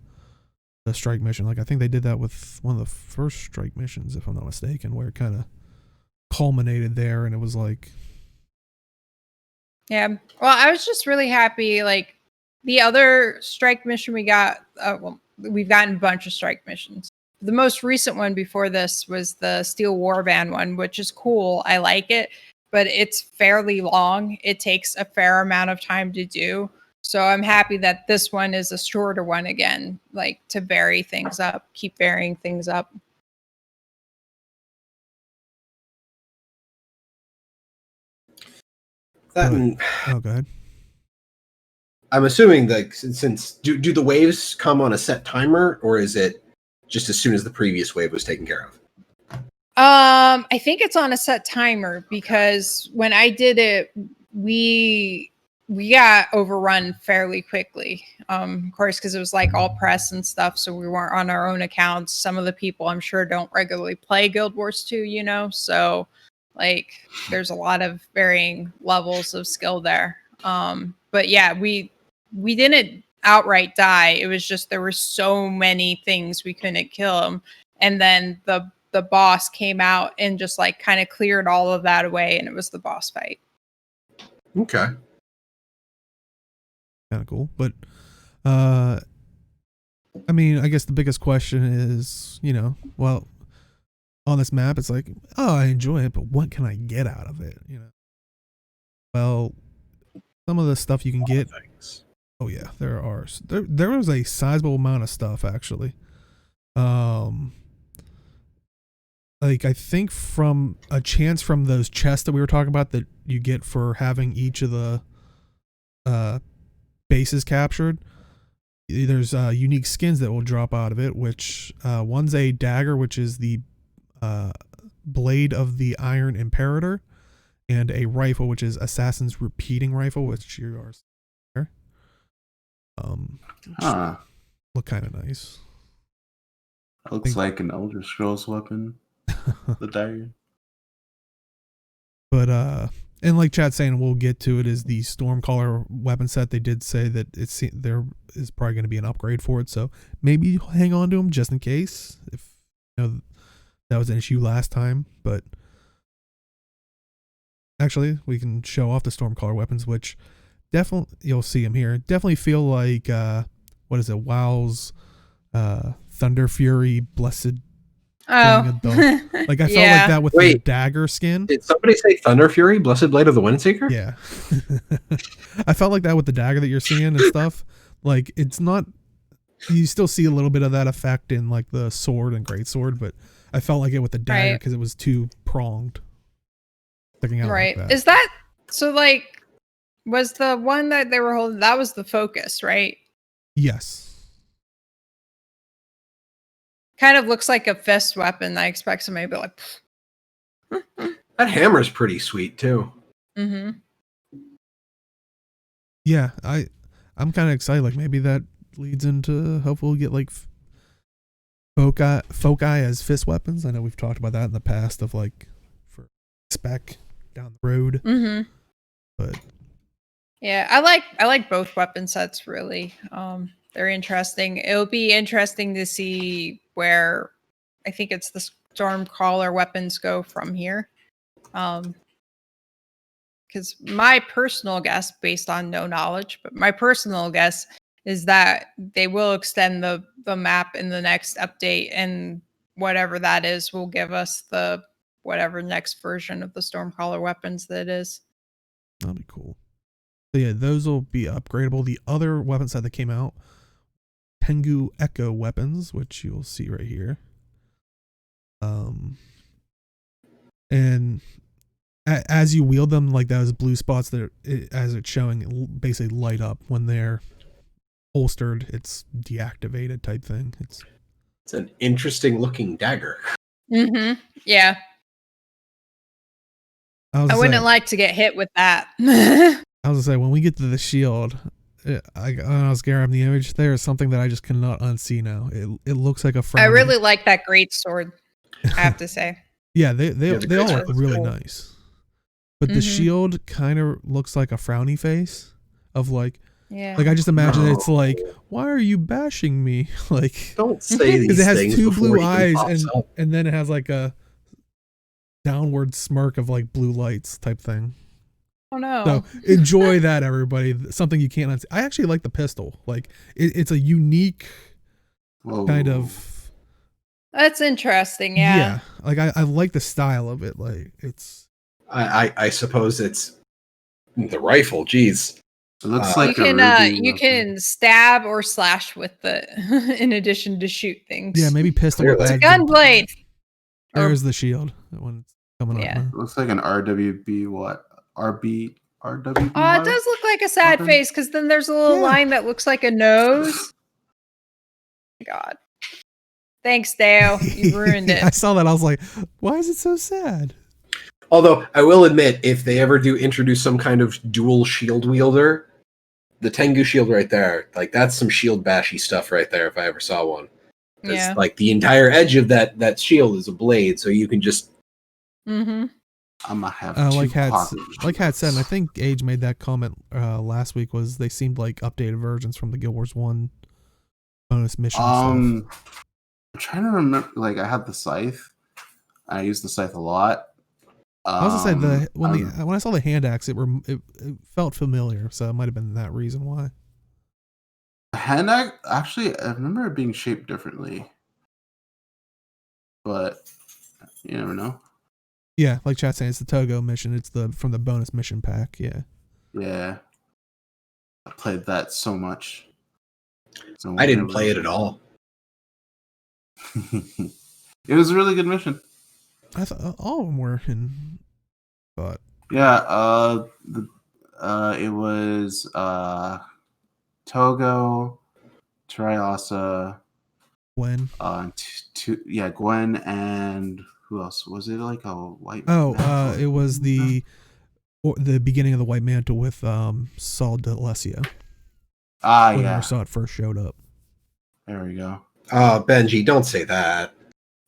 the strike mission. Like I think they did that with one of the first strike missions, if I'm not mistaken, where it kind of culminated there, and it was like. Yeah. Well, I was just really happy. Like the other strike mission we got, we've gotten a bunch of strike missions. The most recent one before this was the Steel Warband one, which is cool. I like it, but it's fairly long. It takes a fair amount of time to do. So I'm happy that this one is a shorter one again, like to vary things up, keep varying things up. Go ahead. I'm assuming that since do the waves come on a set timer, or is it just as soon as the previous wave was taken care of? I think it's on a set timer because when I did it, we got overrun fairly quickly. Of course, because it was like all press and stuff, so we weren't on our own accounts. Some of the people I'm sure don't regularly play Guild Wars 2, so like there's a lot of varying levels of skill there. But yeah, we didn't outright die. It was just there were so many things we couldn't kill him, and then the boss came out and just like kind of cleared all of that away, and it was the boss fight. Okay. Kind of cool, but I mean, I guess the biggest question is, well, on this map, it's like, oh, I enjoy it, but what can I get out of it? Well, some of the stuff you can get. Oh yeah, there was a sizable amount of stuff actually. Like I think from a chance from those chests that we were talking about that you get for having each of the bases captured, there's unique skins that will drop out of it, which one's a dagger, which is the blade of the Iron Imperator, and a rifle, which is Assassin's Repeating Rifle, which you are there. Look kind of nice. Looks like an Elder Scrolls weapon. The dagger. But and like Chad's saying, we'll get to it, is the Stormcaller weapon set. They did say that there is probably going to be an upgrade for it, so maybe hang on to them just in case, if that was an issue last time. But actually, we can show off the Stormcaller weapons, which definitely you'll see them here. Definitely feel like what is it? WoW's Thunder Fury Blessed. Oh, like I felt like that with the dagger skin. Did somebody say Thunder Fury, Blessed Blade of the Windseeker? Yeah. I felt like that with the dagger that you're seeing and stuff. Like it's not, you still see a little bit of that effect in like the sword and greatsword, but I felt like it with the dagger because it was too pronged. Sticking out like that. Is that so? Like, was the one that they were holding, that was the focus, right? Yes. Kind of looks like a fist weapon. I expect somebody to be like, That hammer's pretty sweet too. Mm-hmm. Yeah, I'm kind of excited. Like maybe that leads into hopefully we'll get like foci as fist weapons. I know we've talked about that in the past of like for spec down the road. Mm-hmm. But yeah, I like both weapon sets really. They're interesting. It'll be interesting to see where I think it's the Stormcaller weapons go from here. Because my personal guess, based on no knowledge, but my personal guess is that they will extend the map in the next update, and whatever that is will give us the whatever next version of the Stormcaller weapons that is. that'll be cool. So yeah, those will be upgradable. The other weapon set that came out, Tengu Echo weapons, which you'll see right here. And as you wield them, like those blue spots that as it's showing, basically light up when they're holstered. It's deactivated type thing. It's an interesting looking dagger. Mm-hmm. Yeah. I wouldn't like to get hit with that. I was gonna say, when we get to the shield, I was grabbing the image. There is something that I just cannot unsee now. It looks like a frowny. I really like that great sword, I have to say. Yeah, they all look really nice. But the shield kind of looks like a frowny face of like, like I just imagine it's like, why are you bashing me? Like, don't say these things. Because it has two blue eyes and then it has like a downward smirk of like blue lights type thing. Oh no. So enjoy that, everybody. Something you can't unsee. I actually like the pistol. Like it's a unique kind of. That's interesting. Yeah. Yeah. Like I like the style of it. Like it's. I suppose it's the rifle. Geez. It looks like you can stab or slash with it in addition to shoot things. Yeah, maybe pistol. It's a gunblade. There's the shield when it's coming up. It looks like an RWB what? RWB? Oh, it does look like a sad face because then there's a little line that looks like a nose. God. Thanks, Dale. You ruined it. I saw that. I was like, why is it so sad? Although I will admit, if they ever do introduce some kind of dual shield wielder, the Tengu shield right there, like that's some shield bashy stuff right there if I ever saw one. Yeah. Like the entire edge of that shield is a blade, so you can just I'm gonna have like Hat said, and I think Age made that comment last week, was they seemed like updated versions from the Guild Wars 1 bonus mission stuff. I'm trying to remember, like I had the scythe. I used the scythe a lot. I was gonna say when I saw the hand axe, it felt familiar, so it might have been that reason why. Hand axe, actually, I remember it being shaped differently, but you never know. Yeah, like chat saying, it's the Togo mission. It's from the bonus mission pack. Yeah. Yeah. I played that so much. So I didn't play it at all. It was a really good mission. I thought all of them were in. But yeah, it was Togo, Triasa, Gwen. Gwen, and who else was it? Like a white. It was the beginning of the White Mantle with Saul D'Alessio. When I saw it first showed up. There we go. Oh, Benji, don't say that.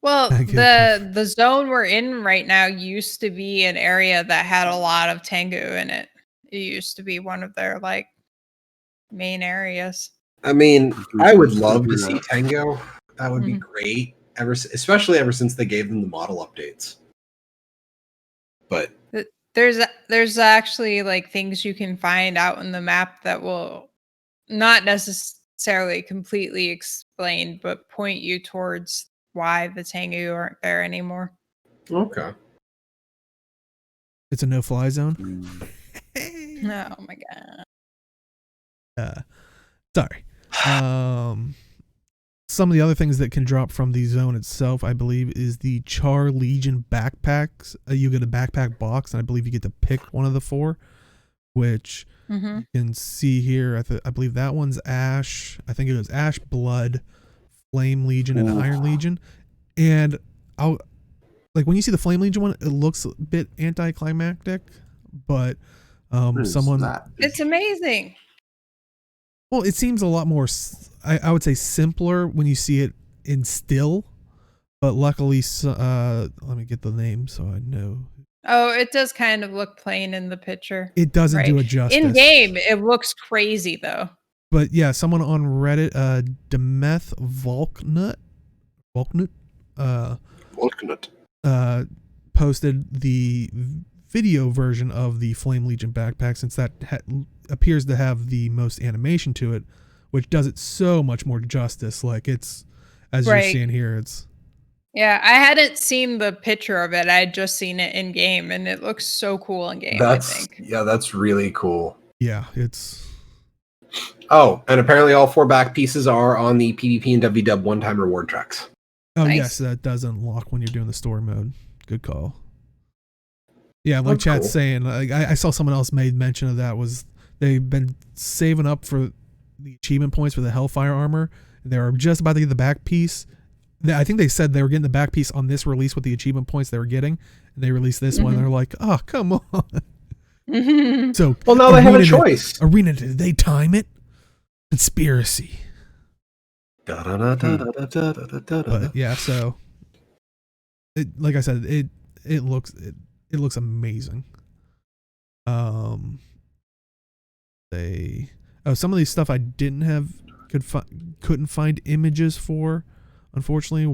Well, the zone we're in right now used to be an area that had a lot of Tengu in it. It used to be one of their like main areas. I mean, I would love to see Tengu. That would be great. Especially ever since they gave them the model updates. But there's actually like things you can find out in the map that will not necessarily completely explain, but point you towards why the Tengu aren't there anymore. Okay. It's a no-fly zone. Oh my god. Sorry. Some of the other things that can drop from the zone itself, I believe, is the Char Legion backpacks. You get a backpack box, and I believe you get to pick one of the 4, which you can see here. I believe that one's Ash. I think it was Ash, Blood, Flame Legion, and Iron Legion. And like when you see the Flame Legion one, it looks a bit anticlimactic, but it's amazing. Well, it seems a lot more, I would say, simpler when you see it in still, but luckily, let me get the name so I know. Oh, it does kind of look plain in the picture. It doesn't do it justice. In game, it looks crazy though. But yeah, someone on Reddit, Demeth Volknut, posted the video version of the Flame Legion backpack, since that appears to have the most animation to it, which does it so much more justice. Like it's, as you're seeing here, it's. Yeah, I hadn't seen the picture of it. I had just seen it in game, and it looks so cool in game. I think. Yeah, that's really cool. Yeah, it's. Oh, and apparently all 4 back pieces are on the PvP and WvW one-time reward tracks. Oh, nice. Yes, that does unlock when you're doing the story mode. Good call. Yeah, like chat's saying, I saw someone else made mention of that, was they've been saving up for the achievement points for the Hellfire armor. They're just about to get the back piece. I think they said they were getting the back piece on this release with the achievement points they were getting. And they released this one. And they're like, oh, come on. So, well, now they have a choice. Arena, did they time it? Conspiracy. But yeah, so like I said, it looks amazing. Some of these stuff I couldn't find images for, unfortunately,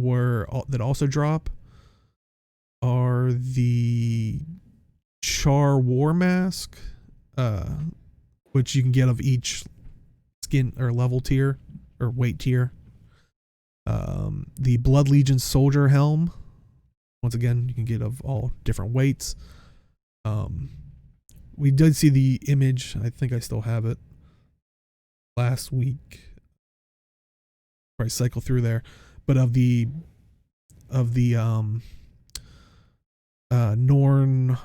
that also drop are the Char War Mask, which you can get of each skin or level tier or weight tier. The Blood Legion Soldier Helm, once again, you can get of all different weights. We did see the image. I think I still have it last week. Probably cycle through there, but of the Norn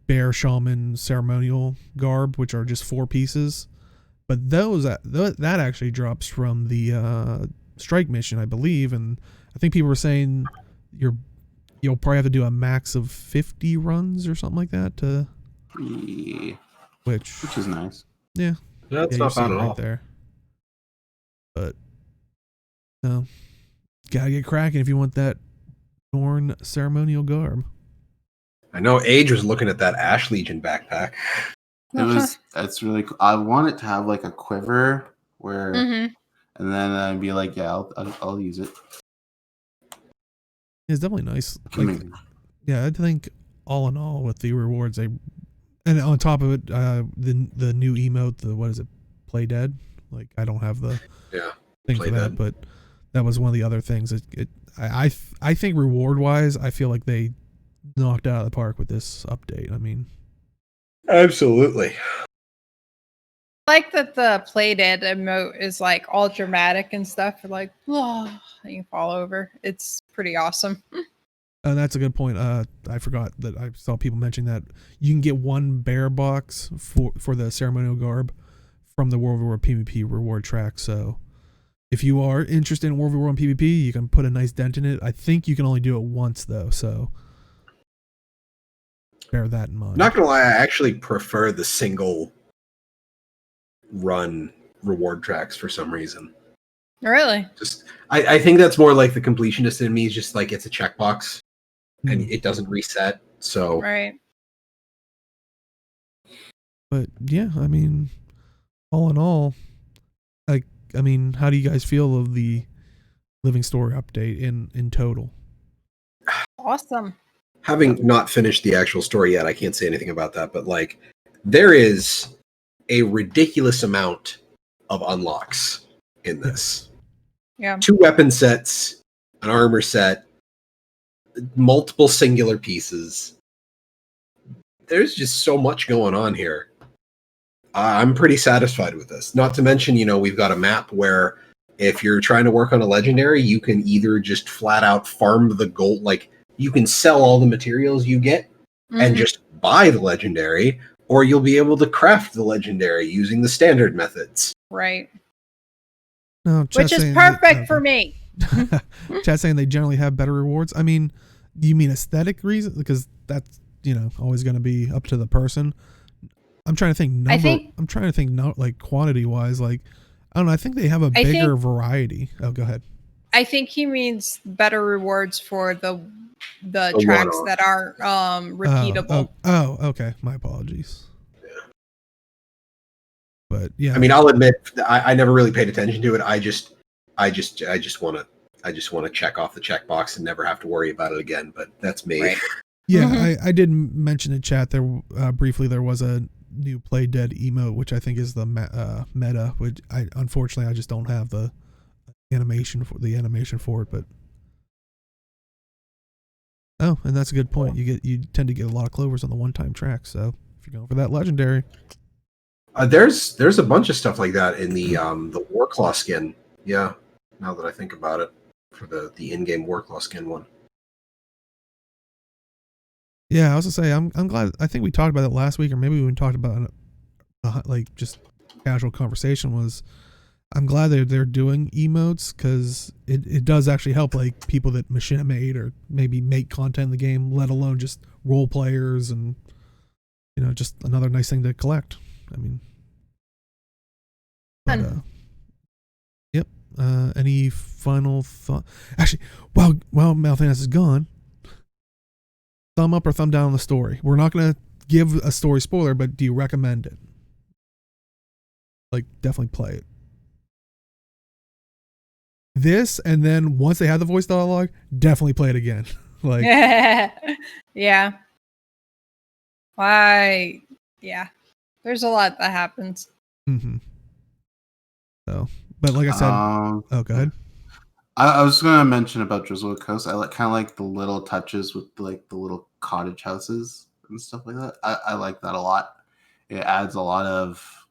Bear Shaman ceremonial garb, which are just 4 pieces. But that actually drops from the strike mission, I believe, and I think people were saying you'll probably have to do a max of 50 runs or something like that to. Which is nice. Yeah, that's not bad at all. There, but no, gotta get cracking if you want that Norn ceremonial garb. I know Age was looking at that Ash Legion backpack. That's really cool. I want it to have like a quiver where, and then I'd be like, yeah, I'll use it. It's definitely nice. Like, yeah, I think all in all with the rewards, and on top of it, the new emote, what is it, Play Dead? Like I don't have the thing for that, but that was one of the other things. I think reward wise, I feel like they knocked out of the park with this update. I mean. Absolutely. I like that the Play Dead emote is like all dramatic and stuff. You're like, oh, and you fall over. It's pretty awesome. That's a good point. I forgot that I saw people mentioning that you can get 1 bear box for the ceremonial garb from the World War PvP reward track. So if you are interested in World War PvP, you can put a nice dent in it. I think you can only do it once though, so bear that in mind. Not gonna lie, I actually prefer the single run reward tracks for some reason. Really? Just I think that's more like the completionist in me is just like it's a checkbox and it doesn't reset. So right. But yeah, I mean, all in all, I mean, how do you guys feel of the Living Story update in total? Awesome. Having not finished the actual story yet, I can't say anything about that, but like there is a ridiculous amount of unlocks in this. Yeah. 2 weapon sets, an armor set, multiple singular pieces. There's just so much going on here. I'm pretty satisfied with this. Not to mention, we've got a map where if you're trying to work on a legendary, you can either just flat out farm the gold, like you can sell all the materials you get and just buy the legendary, or you'll be able to craft the legendary using the standard methods. Right. No, which is perfect for me. Chat's saying they generally have better rewards. I mean, you mean aesthetic reason? Because that's, always going to be up to the person. I'm trying to think not like quantity wise. Like, I don't know. I think they have a bigger variety. Oh, go ahead. I think he means better rewards for the tracks that aren't repeatable. Oh, okay. My apologies. But yeah, I mean, I'll admit I never really paid attention to it. I just want to check off the checkbox and never have to worry about it again. But that's me. Right. Yeah, I did mention in chat there briefly. There was a new Play Dead emote, which I think is the meta. Which unfortunately I just don't have the animation for it. But and that's a good point. You tend to get a lot of clovers on the one-time track. So if you're going for that legendary. There's a bunch of stuff like that in the Warclaw skin. Yeah, now that I think about it, for the in-game Warclaw skin one. Yeah, I was gonna say I'm glad. I think we talked about it last week, or maybe we talked about it, like just casual conversation. Was I'm glad they're doing emotes because it does actually help like people that machinimate or maybe make content in the game, let alone just role players and just another nice thing to collect. I mean, but, yep. Any final thought? Actually, while Malthanas is gone, thumb up or thumb down on the story. We're not going to give a story spoiler, but do you recommend it? Like, definitely play it. This, and then once they have the voice dialogue, definitely play it again. Like, yeah. Why? Yeah. There's a lot that happens. Mm-hmm. So, but like I said, go ahead. I was going to mention about Drizzlewood Coast. I kind of like the little touches with like the little cottage houses and stuff like that. I like that a lot. It adds a lot of,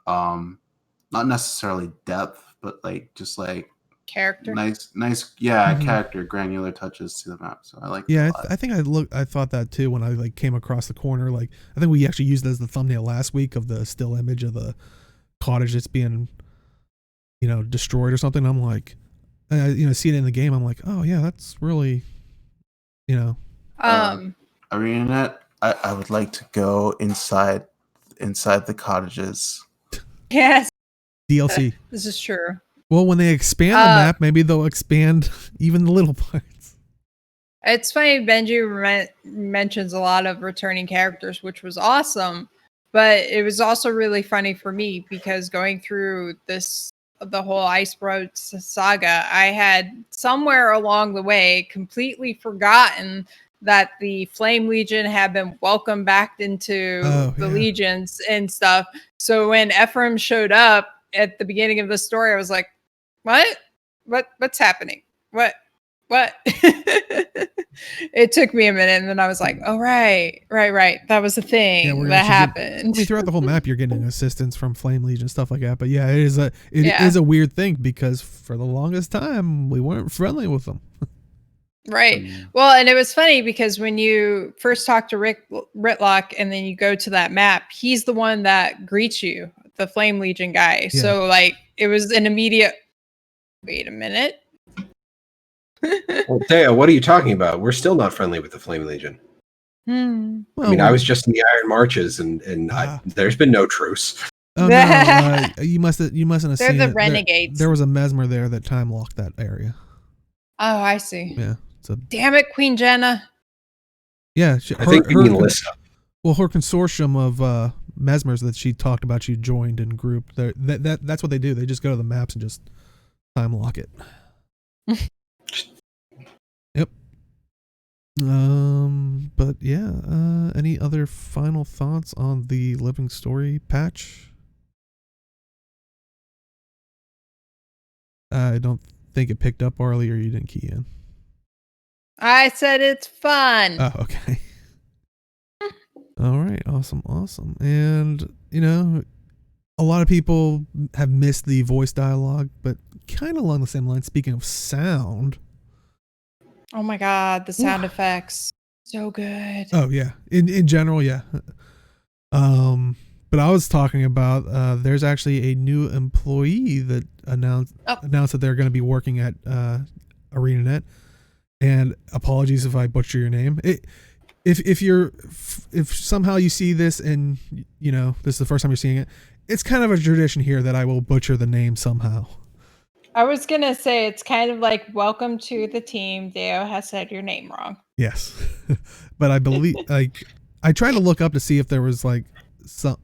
not necessarily depth, but like just like character. Nice, character, granular touches to the map. So I like. Yeah, I think I thought that too when I like came across the corner. Like I think we actually used it as the thumbnail last week of the still image of the cottage that's being, destroyed or something. I'm like, see it in the game. I'm like, oh yeah, that's really, ArenaNet. I would like to go inside the cottages. Yes. DLC. This is true. Well, when they expand the map, maybe they'll expand even the little parts. It's funny, Benji mentions a lot of returning characters, which was awesome. But it was also really funny for me because going through the whole Ice Road saga, I had somewhere along the way completely forgotten that the Flame Legion had been welcomed back into the legions and stuff. So when Ephraim showed up at the beginning of the story, I was like, what's happening? What? It took me a minute, and then I was like, oh, right. That was the thing that happened. Throughout the whole map, you're getting assistance from Flame Legion, stuff like that. But yeah, it is a weird thing because for the longest time, we weren't friendly with them. Right. Well, and it was funny because when you first talk to Ritlock and then you go to that map, he's the one that greets you, the Flame Legion guy. Yeah. So like it was an immediate, wait a minute. Well, Thea, what are you talking about? We're still not friendly with the Flame Legion. Well, I mean, I was just in the Iron Marches, and there's been no truce. Oh no! You mustn't have They're seen. They're the renegades. There was a mesmer there that time locked that area. Oh, I see. Yeah. So damn it, Queen Jenna. Yeah, I think you mean Lissa. Well, her consortium of mesmers that she talked about, she joined and grouped. That's what they do. They just go to the maps and just time lock it. Yep. But yeah, any other final thoughts on the Living Story patch? I don't think it picked up, Arlie, or you didn't key in. I said it's fun. Oh, okay. All right, awesome. And, a lot of people have missed the voice dialogue, but kind of along the same line, speaking of sound. Oh my God, the sound effects. So good. Oh yeah. In general, yeah. But I was talking about there's actually a new employee that announced that they're going to be working at ArenaNet. And apologies if I butcher your name. If somehow you see this and this is the first time you're seeing it, it's kind of a tradition here that I will butcher the name somehow. I was gonna say it's kind of like welcome to the team. Deo has said your name wrong. Yes, but I believe I tried to look up to see if there was like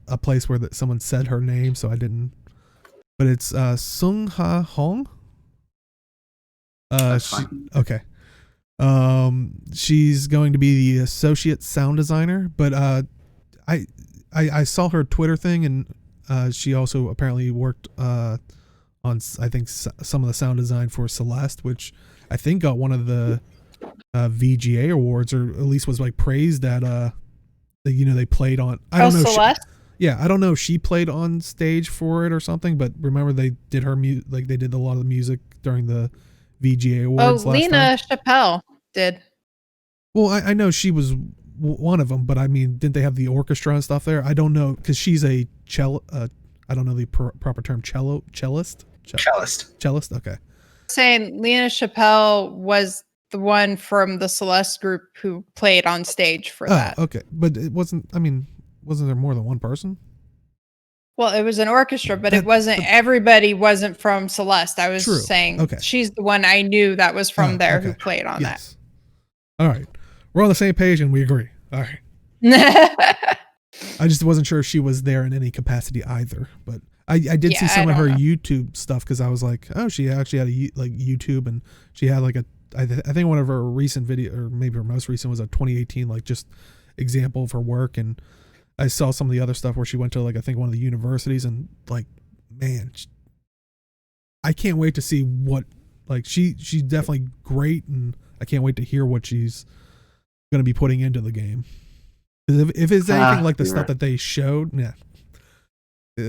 a place where someone said her name, so I didn't. But it's SungHa Hong. Okay. She's going to be the associate sound designer, but I saw her Twitter thing, and she also apparently worked on I think some of the sound design for Celeste, which I think got one of the VGA awards, or at least was like praised at they played on. I don't know. Celeste. I don't know if she played on stage for it or something, but remember they did her they did a lot of the music during the VGA awards. Oh, Lena Chappelle did. Well, I know she was one of them, but I mean, didn't they have the orchestra and stuff there? I don't know, because she's a cello. I don't know the proper term. Cellist. Cellist. Okay. Saying Lena Chappelle was the one from the Celeste group who played on stage for that. Okay, but it wasn't. I mean, wasn't there more than one person? Well, it was an orchestra, but it wasn't. Everybody wasn't from Celeste. I was saying, she's the one I knew that was from there who played on that. All right, we're on the same page and we agree. All right. I just wasn't sure if she was there in any capacity either, but I did see some of her YouTube stuff, because I was like, oh, she actually had a YouTube, and she had like I think one of her recent video, or maybe her most recent, was a 2018 like just example of her work. And I saw some of the other stuff where she went to like, I think one of the universities, and like, man, I can't wait to see what, like, she's definitely great, and I can't wait to hear what she's going to be putting into the game. If it's anything like the stuff that they showed,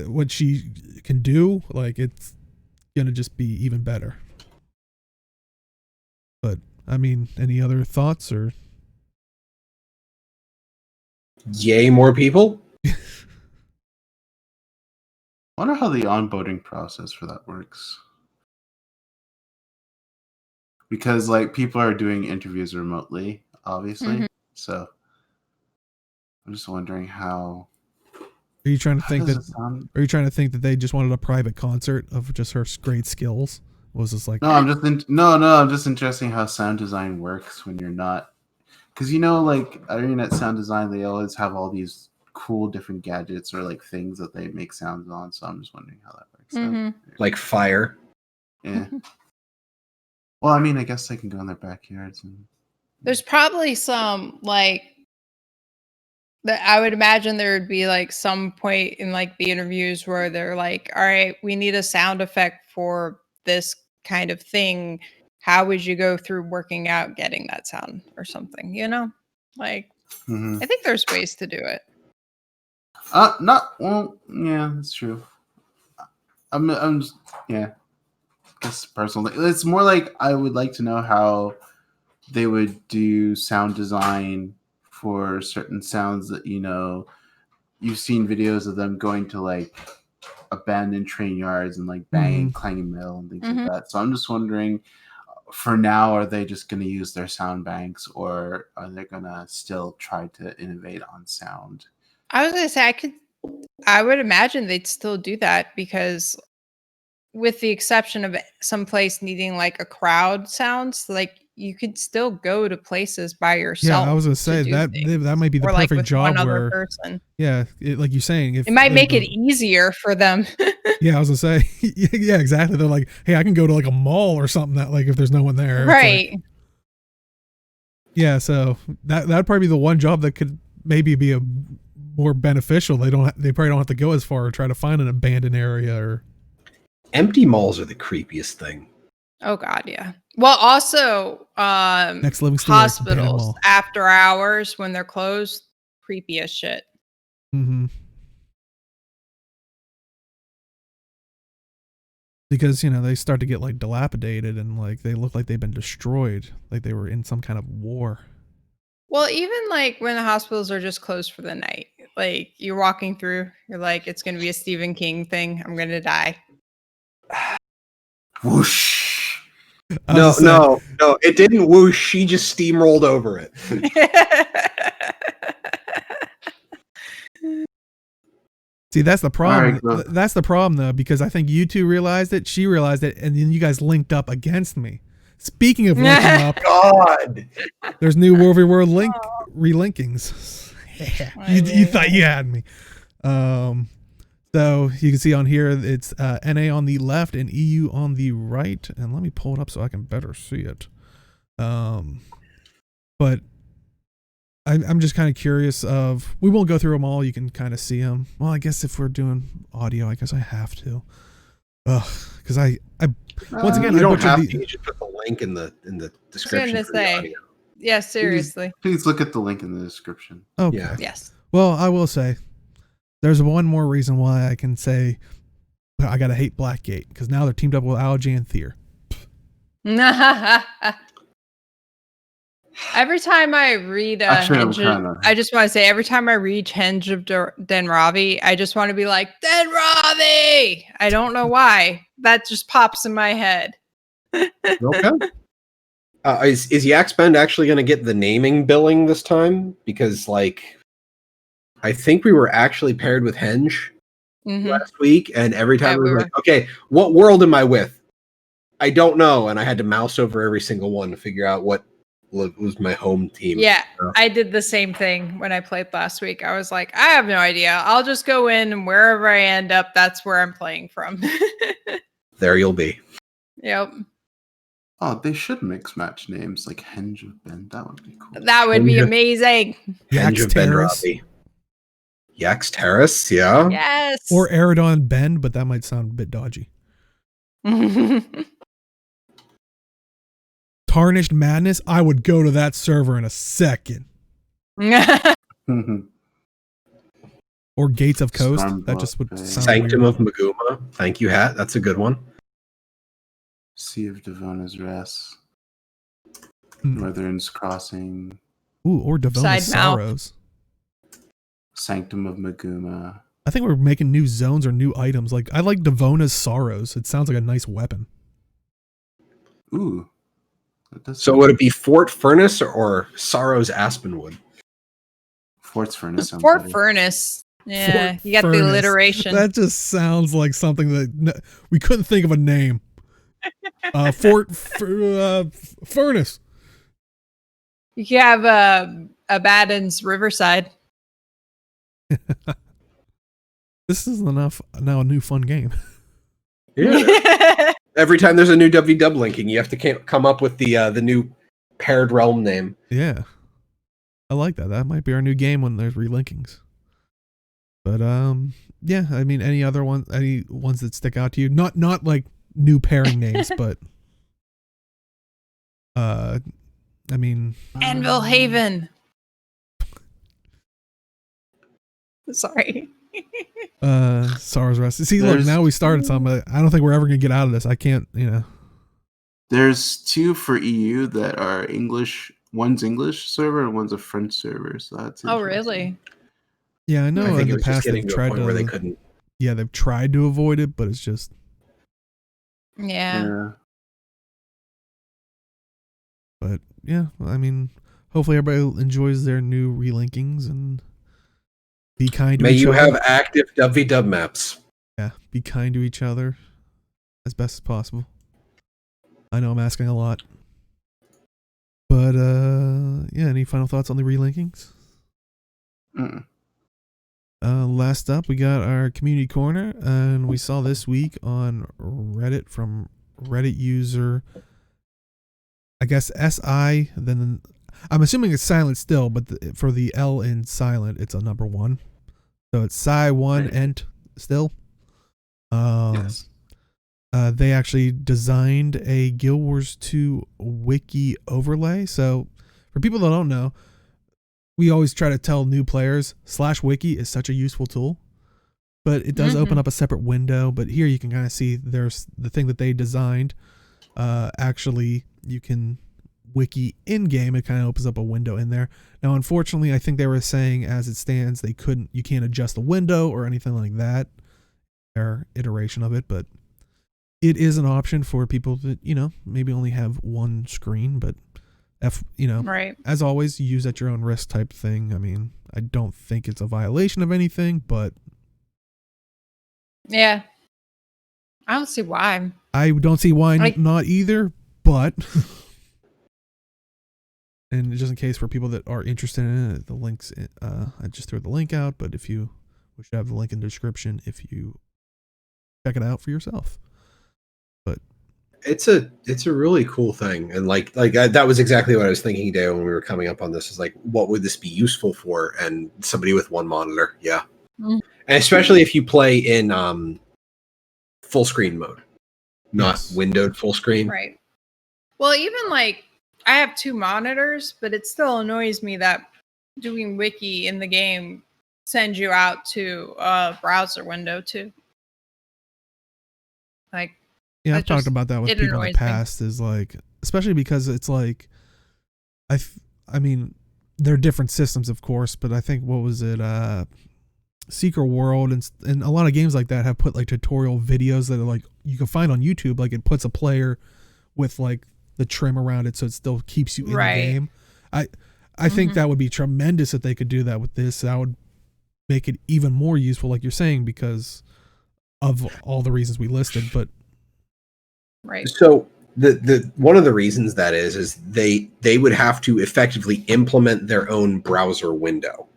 what she can do, like, it's going to just be even better. But I mean, any other thoughts or? Yay, more people. Wonder how the onboarding process for that works. Because like people are doing interviews remotely, obviously. So I'm just wondering how. Are you trying to think that? Are you trying to think that they just wanted a private concert of just her great skills? Was this like? No, I'm just interested in how sound design works when you're not, because like internet sound design, they always have all these cool different gadgets or like things that they make sounds on. So I'm just wondering how that works. Like fire. Yeah. Well, I mean, I guess they can go in their backyards and. There's probably some like. That I would imagine there would be like some point in like the interviews where they're like, all right, we need a sound effect for this kind of thing. How would you go through working out getting that sound or something, like I think there's ways to do it. Yeah, that's true. I'm just, yeah, it's personal. It's more like I would like to know how they would do sound design for certain sounds that you've seen videos of them going to like abandoned train yards and like banging, clanging metal and things like that. So I'm just wondering, for now, are they just going to use their sound banks, or are they going to still try to innovate on sound? I was going to say I would imagine they'd still do that, because with the exception of some place needing like a crowd sounds, like you could still go to places by yourself. Yeah, I was gonna say that might be the perfect like job where person. Yeah, like you're saying, if it might make it easier for them. Yeah, I was gonna say, yeah, exactly. They're like, hey, I can go to like a mall or something that like if there's no one there, right? Like, yeah, so that'd probably be the one job that could maybe be a more beneficial. They probably don't have to go as far or try to find an abandoned area or. Empty malls are the creepiest thing. Oh God, yeah. Well, also, Next Living hospitals after hours when they're closed, creepy as shit. Because they start to get like dilapidated and like they look like they've been destroyed, like they were in some kind of war. Well, even like when the hospitals are just closed for the night, like you're walking through, you're like, it's going to be a Stephen King thing. I'm going to die. Whoosh. No, it didn't whoosh. She just steamrolled over it. See, that's the problem. Right, that's the problem, though, because I think you two realized it, she realized it, and then you guys linked up against me. Speaking of linking up, God, there's new WvW World relinkings. You thought you had me. So you can see on here it's NA on the left and EU on the right, and let me pull it up so I can better see it. But I'm just kind of curious of, we won't go through them all. You can kind of see them. Well, I guess if we're doing audio, I guess I have to. Because I once again, you don't have to. You just put the link in the description. I was gonna say, yeah, seriously. Please look at the link in the description. Okay. Yeah. Yes. Well, I will say, there's one more reason why I can say I gotta hate Blackgate, because now they're teamed up with Algae and Thier. Every time I read I just want to say, every time I read Henge of Denravi, I just want to be like, Denravi! I don't know why. That just pops in my head. Okay. Is Yaxbend actually going to get the naming billing this time? Because, I think we were actually paired with Henge last week, and every time we were like, okay, what world am I with? I don't know, and I had to mouse over every single one to figure out what was my home team. Yeah, I did the same thing when I played last week. I was like, I have no idea. I'll just go in, and wherever I end up, that's where I'm playing from. There you'll be. Yep. Oh, they should mix match names like Henge of Ben. That would be cool. That would be amazing. Henge of Ben Yax Terrace, yeah. Yes. Or Eridon Bend, but that might sound a bit dodgy. Tarnished Madness, I would go to that server in a second. Or Gates of Coast, that just would sound Sanctum weird. of Maguma, thank you, Hat. That's a good one. Sea of Devona's Rest. Northern's Crossing. Ooh, or Devona's Sorrows. Sanctum of Maguma. I think we're making new zones or new items. Like, I like Devona's Sorrows. It sounds like a nice weapon. Ooh. So would it be Fort Furnace or Sorrows Aspenwood? Fort's Furnace. Fort Furnace. Yeah, Fort you got Furnace. the alliteration. That just sounds like something that we couldn't think of a name. Furnace. You have Abaddon's Riverside. This is now a new fun game. Yeah. Every time there's a new WvW linking, you have to come up with the new paired realm name. Yeah, I like that. That might be our new game when there's relinkings. But yeah. I mean, any ones that stick out to you? Not like new pairing names, but I mean, Anvil Haven. Sorry. Sorrow's Rest. See, look, now we started something. I don't think we're ever gonna get out of this. I can't, There's two for EU that are English. One's English server and one's a French server. So that's really? Yeah, I know. I think in the past they've tried to where they couldn't. Yeah, they've tried to avoid it, but it's just. Yeah. But yeah, I mean, hopefully everybody enjoys their new relinkings and be kind to each other. May you have active WvW maps. Yeah, be kind to each other as best as possible. I know I'm asking a lot. But yeah, any final thoughts on the relinkings? Last up, we got our community corner, and we saw this week on Reddit from Reddit user, I guess SI, then I'm assuming it's silent still, but for the L in silent, it's a number 1. So it's Sci1 Ent still. Yes. They actually designed a Guild Wars 2 Wiki Overlay. So for people that don't know, we always try to tell new players /wiki is such a useful tool, but it does open up a separate window. But here you can kind of see there's the thing that they designed. Actually, you can wiki in game. It kind of opens up a window in there. Now, unfortunately, I think they were saying as it stands, you can't adjust the window or anything like that. Their iteration of it, but it is an option for people that, maybe only have one screen, but right. as always, use at your own risk type thing. I mean, I don't think it's a violation of anything, but yeah, I don't see why. I don't see why not either, but and just in case for people that are interested in it, the links, I just threw the link out, but if you we should have the link in the description if you check it out for yourself. But it's a really cool thing, and that was exactly what I was thinking today when we were coming up on this. Is like, what would this be useful for? And somebody with one monitor, yeah, and especially if you play in full screen mode, not windowed full screen, right? Well, even like I have 2 monitors, but it still annoys me that doing wiki in the game sends you out to a browser window too. Like, yeah, I've talked about that with people in the past. Is like, especially because it's like, I mean, there are different systems, of course, but I think what was it, Secret World and a lot of games like that have put like tutorial videos that are like you can find on YouTube. Like it puts a player with like the trim around it, so it still keeps you in the game. I think that would be tremendous if they could do that with this. That would make it even more useful, like you're saying, because of all the reasons we listed. But right. So the one of the reasons that is they would have to effectively implement their own browser window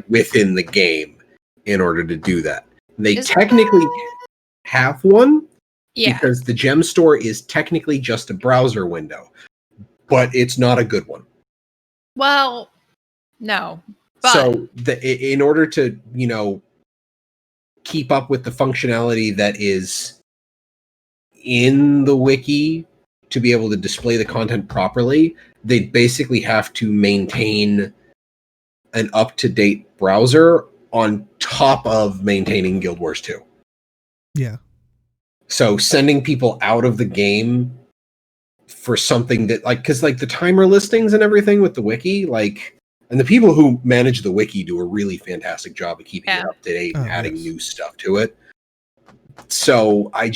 within the game in order to do that. They technically have one. Yeah. Because the gem store is technically just a browser window, but it's not a good one. Well, no. But so in order to, keep up with the functionality that is in the wiki to be able to display the content properly, they basically have to maintain an up-to-date browser on top of maintaining Guild Wars 2. Yeah. So sending people out of the game for something that because the timer listings and everything with the wiki, and the people who manage the wiki do a really fantastic job of keeping it up to date and adding new stuff to it. So I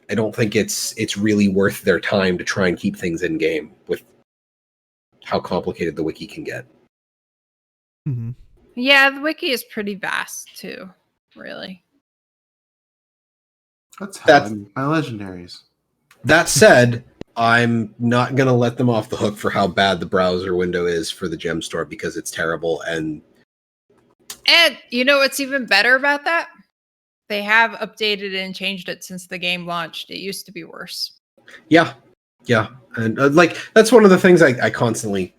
don't think it's really worth their time to try and keep things in game with how complicated the wiki can get. Mm-hmm. Yeah, the wiki is pretty vast too, really. That's my legendaries. That said, I'm not going to let them off the hook for how bad the browser window is for the gem store because it's terrible. And you know what's even better about that? They have updated and changed it since the game launched. It used to be worse. Yeah. And that's one of the things I constantly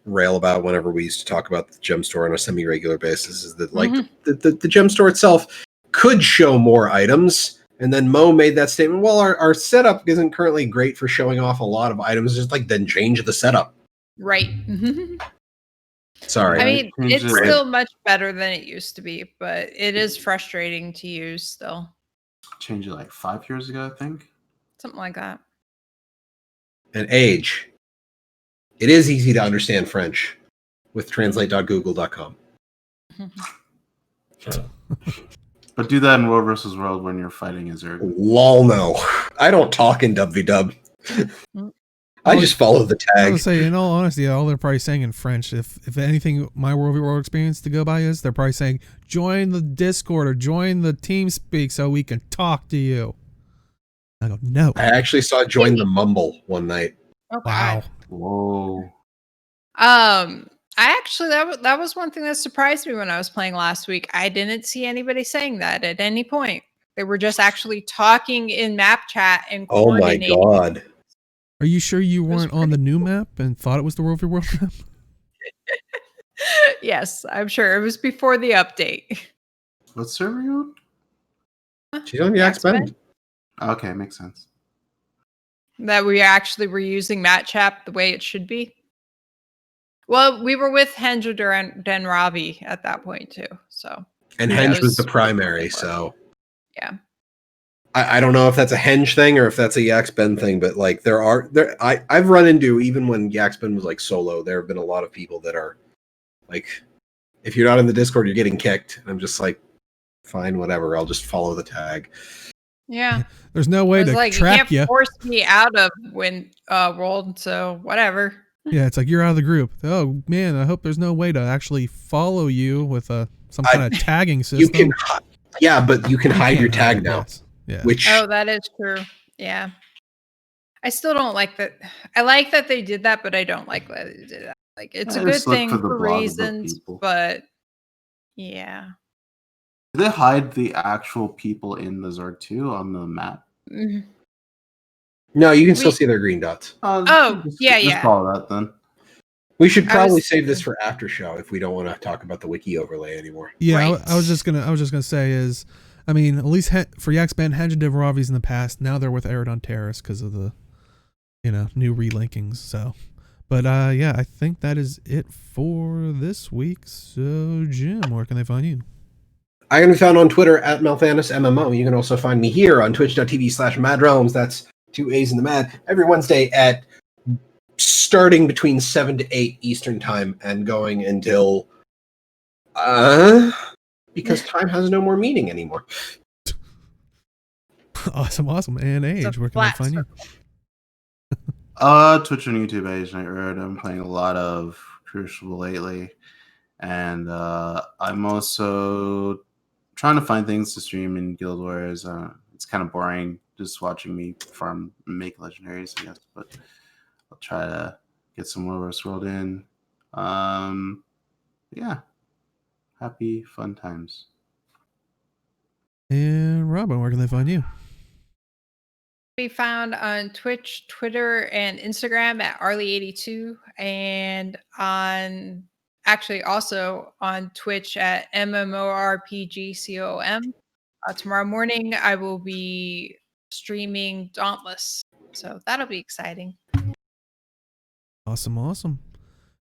rail about whenever we used to talk about the gem store on a semi-regular basis is that the gem store itself could show more items. And then Mo made that statement, well, our setup isn't currently great for showing off a lot of items. Just then change the setup. Right. Sorry. I mean, it's still much better than it used to be, but it is frustrating to use still. Changed it 5 years ago, I think. Something like that. And age. It is easy to understand French with translate.google.com. But do that in World vs. World when you're fighting a Zerg. Lol, no. I don't talk in WvW. I just follow the tag. I would say, in all honesty, all they're probably saying in French, if anything, my World v. World experience to go by is, they're probably saying, join the Discord or join the TeamSpeak so we can talk to you. I go, no. I actually saw join the Mumble one night. Oh, wow. Whoa. I actually that was one thing that surprised me when I was playing last week. I didn't see anybody saying that at any point. They were just actually talking in map chat and coordinating. Oh my god. Are you sure you weren't on the new map and thought it was the World v. World map? Yes, I'm sure. It was before the update. What server are you on? She's on Yaxbend. Okay, makes sense. That we actually were using map chat the way it should be. Well, we were with Henge and Ravi at that point too. So, and Henge was the primary. So, yeah. I don't know if that's a Henge thing or if that's a Yaxbend thing, but I've run into, even when Yaxbend was solo, there have been a lot of people that are if you're not in the Discord, you're getting kicked. And I'm just fine, whatever. I'll just follow the tag. Yeah. There's no way to like, track you. Can't force me out of World, so whatever. Yeah, it's like you're out of the group. Oh man, I hope there's no way to actually follow you with some kind of tagging system. You can, but you can hide your tag now. Yes. Yeah. That is true. Yeah. I still don't like that. I like that they did that, but I don't like that they did that. Like, it's a good thing for reasons, but yeah. Do they hide the actual people in the Zerg 2 on the map? Mm-hmm. No, you can still see their green dots. Just follow that then. We should probably save this for after show if we don't want to talk about the wiki overlay anymore. Yeah, right. I was just gonna say is, I mean, at least for Yaxban, Hedge and Divaravis in the past, now they're with Eridon Terrace because of the, new relinkings. So, but yeah, I think that is it for this week. So, Jim, where can they find you? I can be found on Twitter at MelthanusMMO. You can also find me here on twitch.tv/MadRealms. That's 2 A's in the Mad. Every Wednesday at starting between 7 to 8 Eastern time and going until because time has no more meaning anymore. Awesome. And Age, where can they find you? Twitch and YouTube, Age Night Road. I'm playing a lot of Crucible lately, and I'm also trying to find things to stream in Guild Wars. It's kind of boring just watching me farm and make legendaries, I guess, but I'll try to get some Warlords World in. Yeah. Happy fun times. And Robin, where can they find you? Be found on Twitch, Twitter, and Instagram at Arlie82, and also on Twitch at MMORPGCOM. Tomorrow morning, I will be streaming Dauntless, so that'll be exciting. Awesome.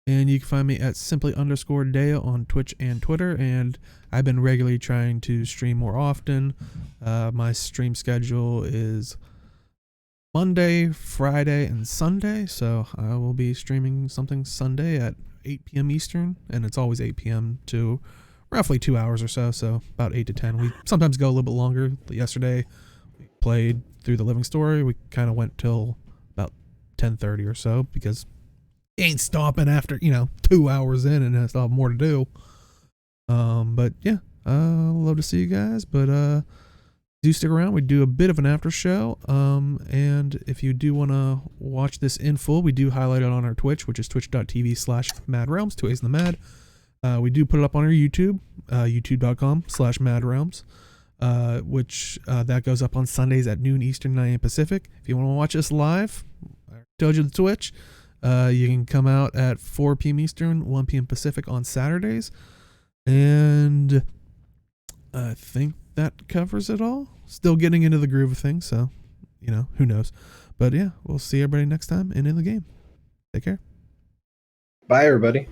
And you can find me at simply_Deo on Twitch and Twitter. And I've been regularly trying to stream more often. My stream schedule is Monday, Friday, and Sunday. So I will be streaming something Sunday at 8 p.m. Eastern. And it's always 8 p.m. to roughly 2 hours or so. So about 8 to 10. We sometimes go a little bit longer. Yesterday, we played through the Living Story. We kind of went till about 10:30 or so because ain't stopping after 2 hours in and still have more to do. But yeah, love to see you guys, but do stick around. We do a bit of an after show, and if you do want to watch this in full, we do highlight it on our Twitch, which is twitch.tv/madrealms, 2 A's in the Mad. We do put it up on our YouTube, youtube.com/madrealms, which that goes up on Sundays at noon Eastern, 9 a.m. Pacific. If you want to watch us live, I told you the Twitch. You can come out at 4 p.m. Eastern, 1 p.m. Pacific on Saturdays. And I think that covers it all. Still getting into the groove of things, so, who knows. But yeah, we'll see everybody next time and in the game. Take care. Bye, everybody.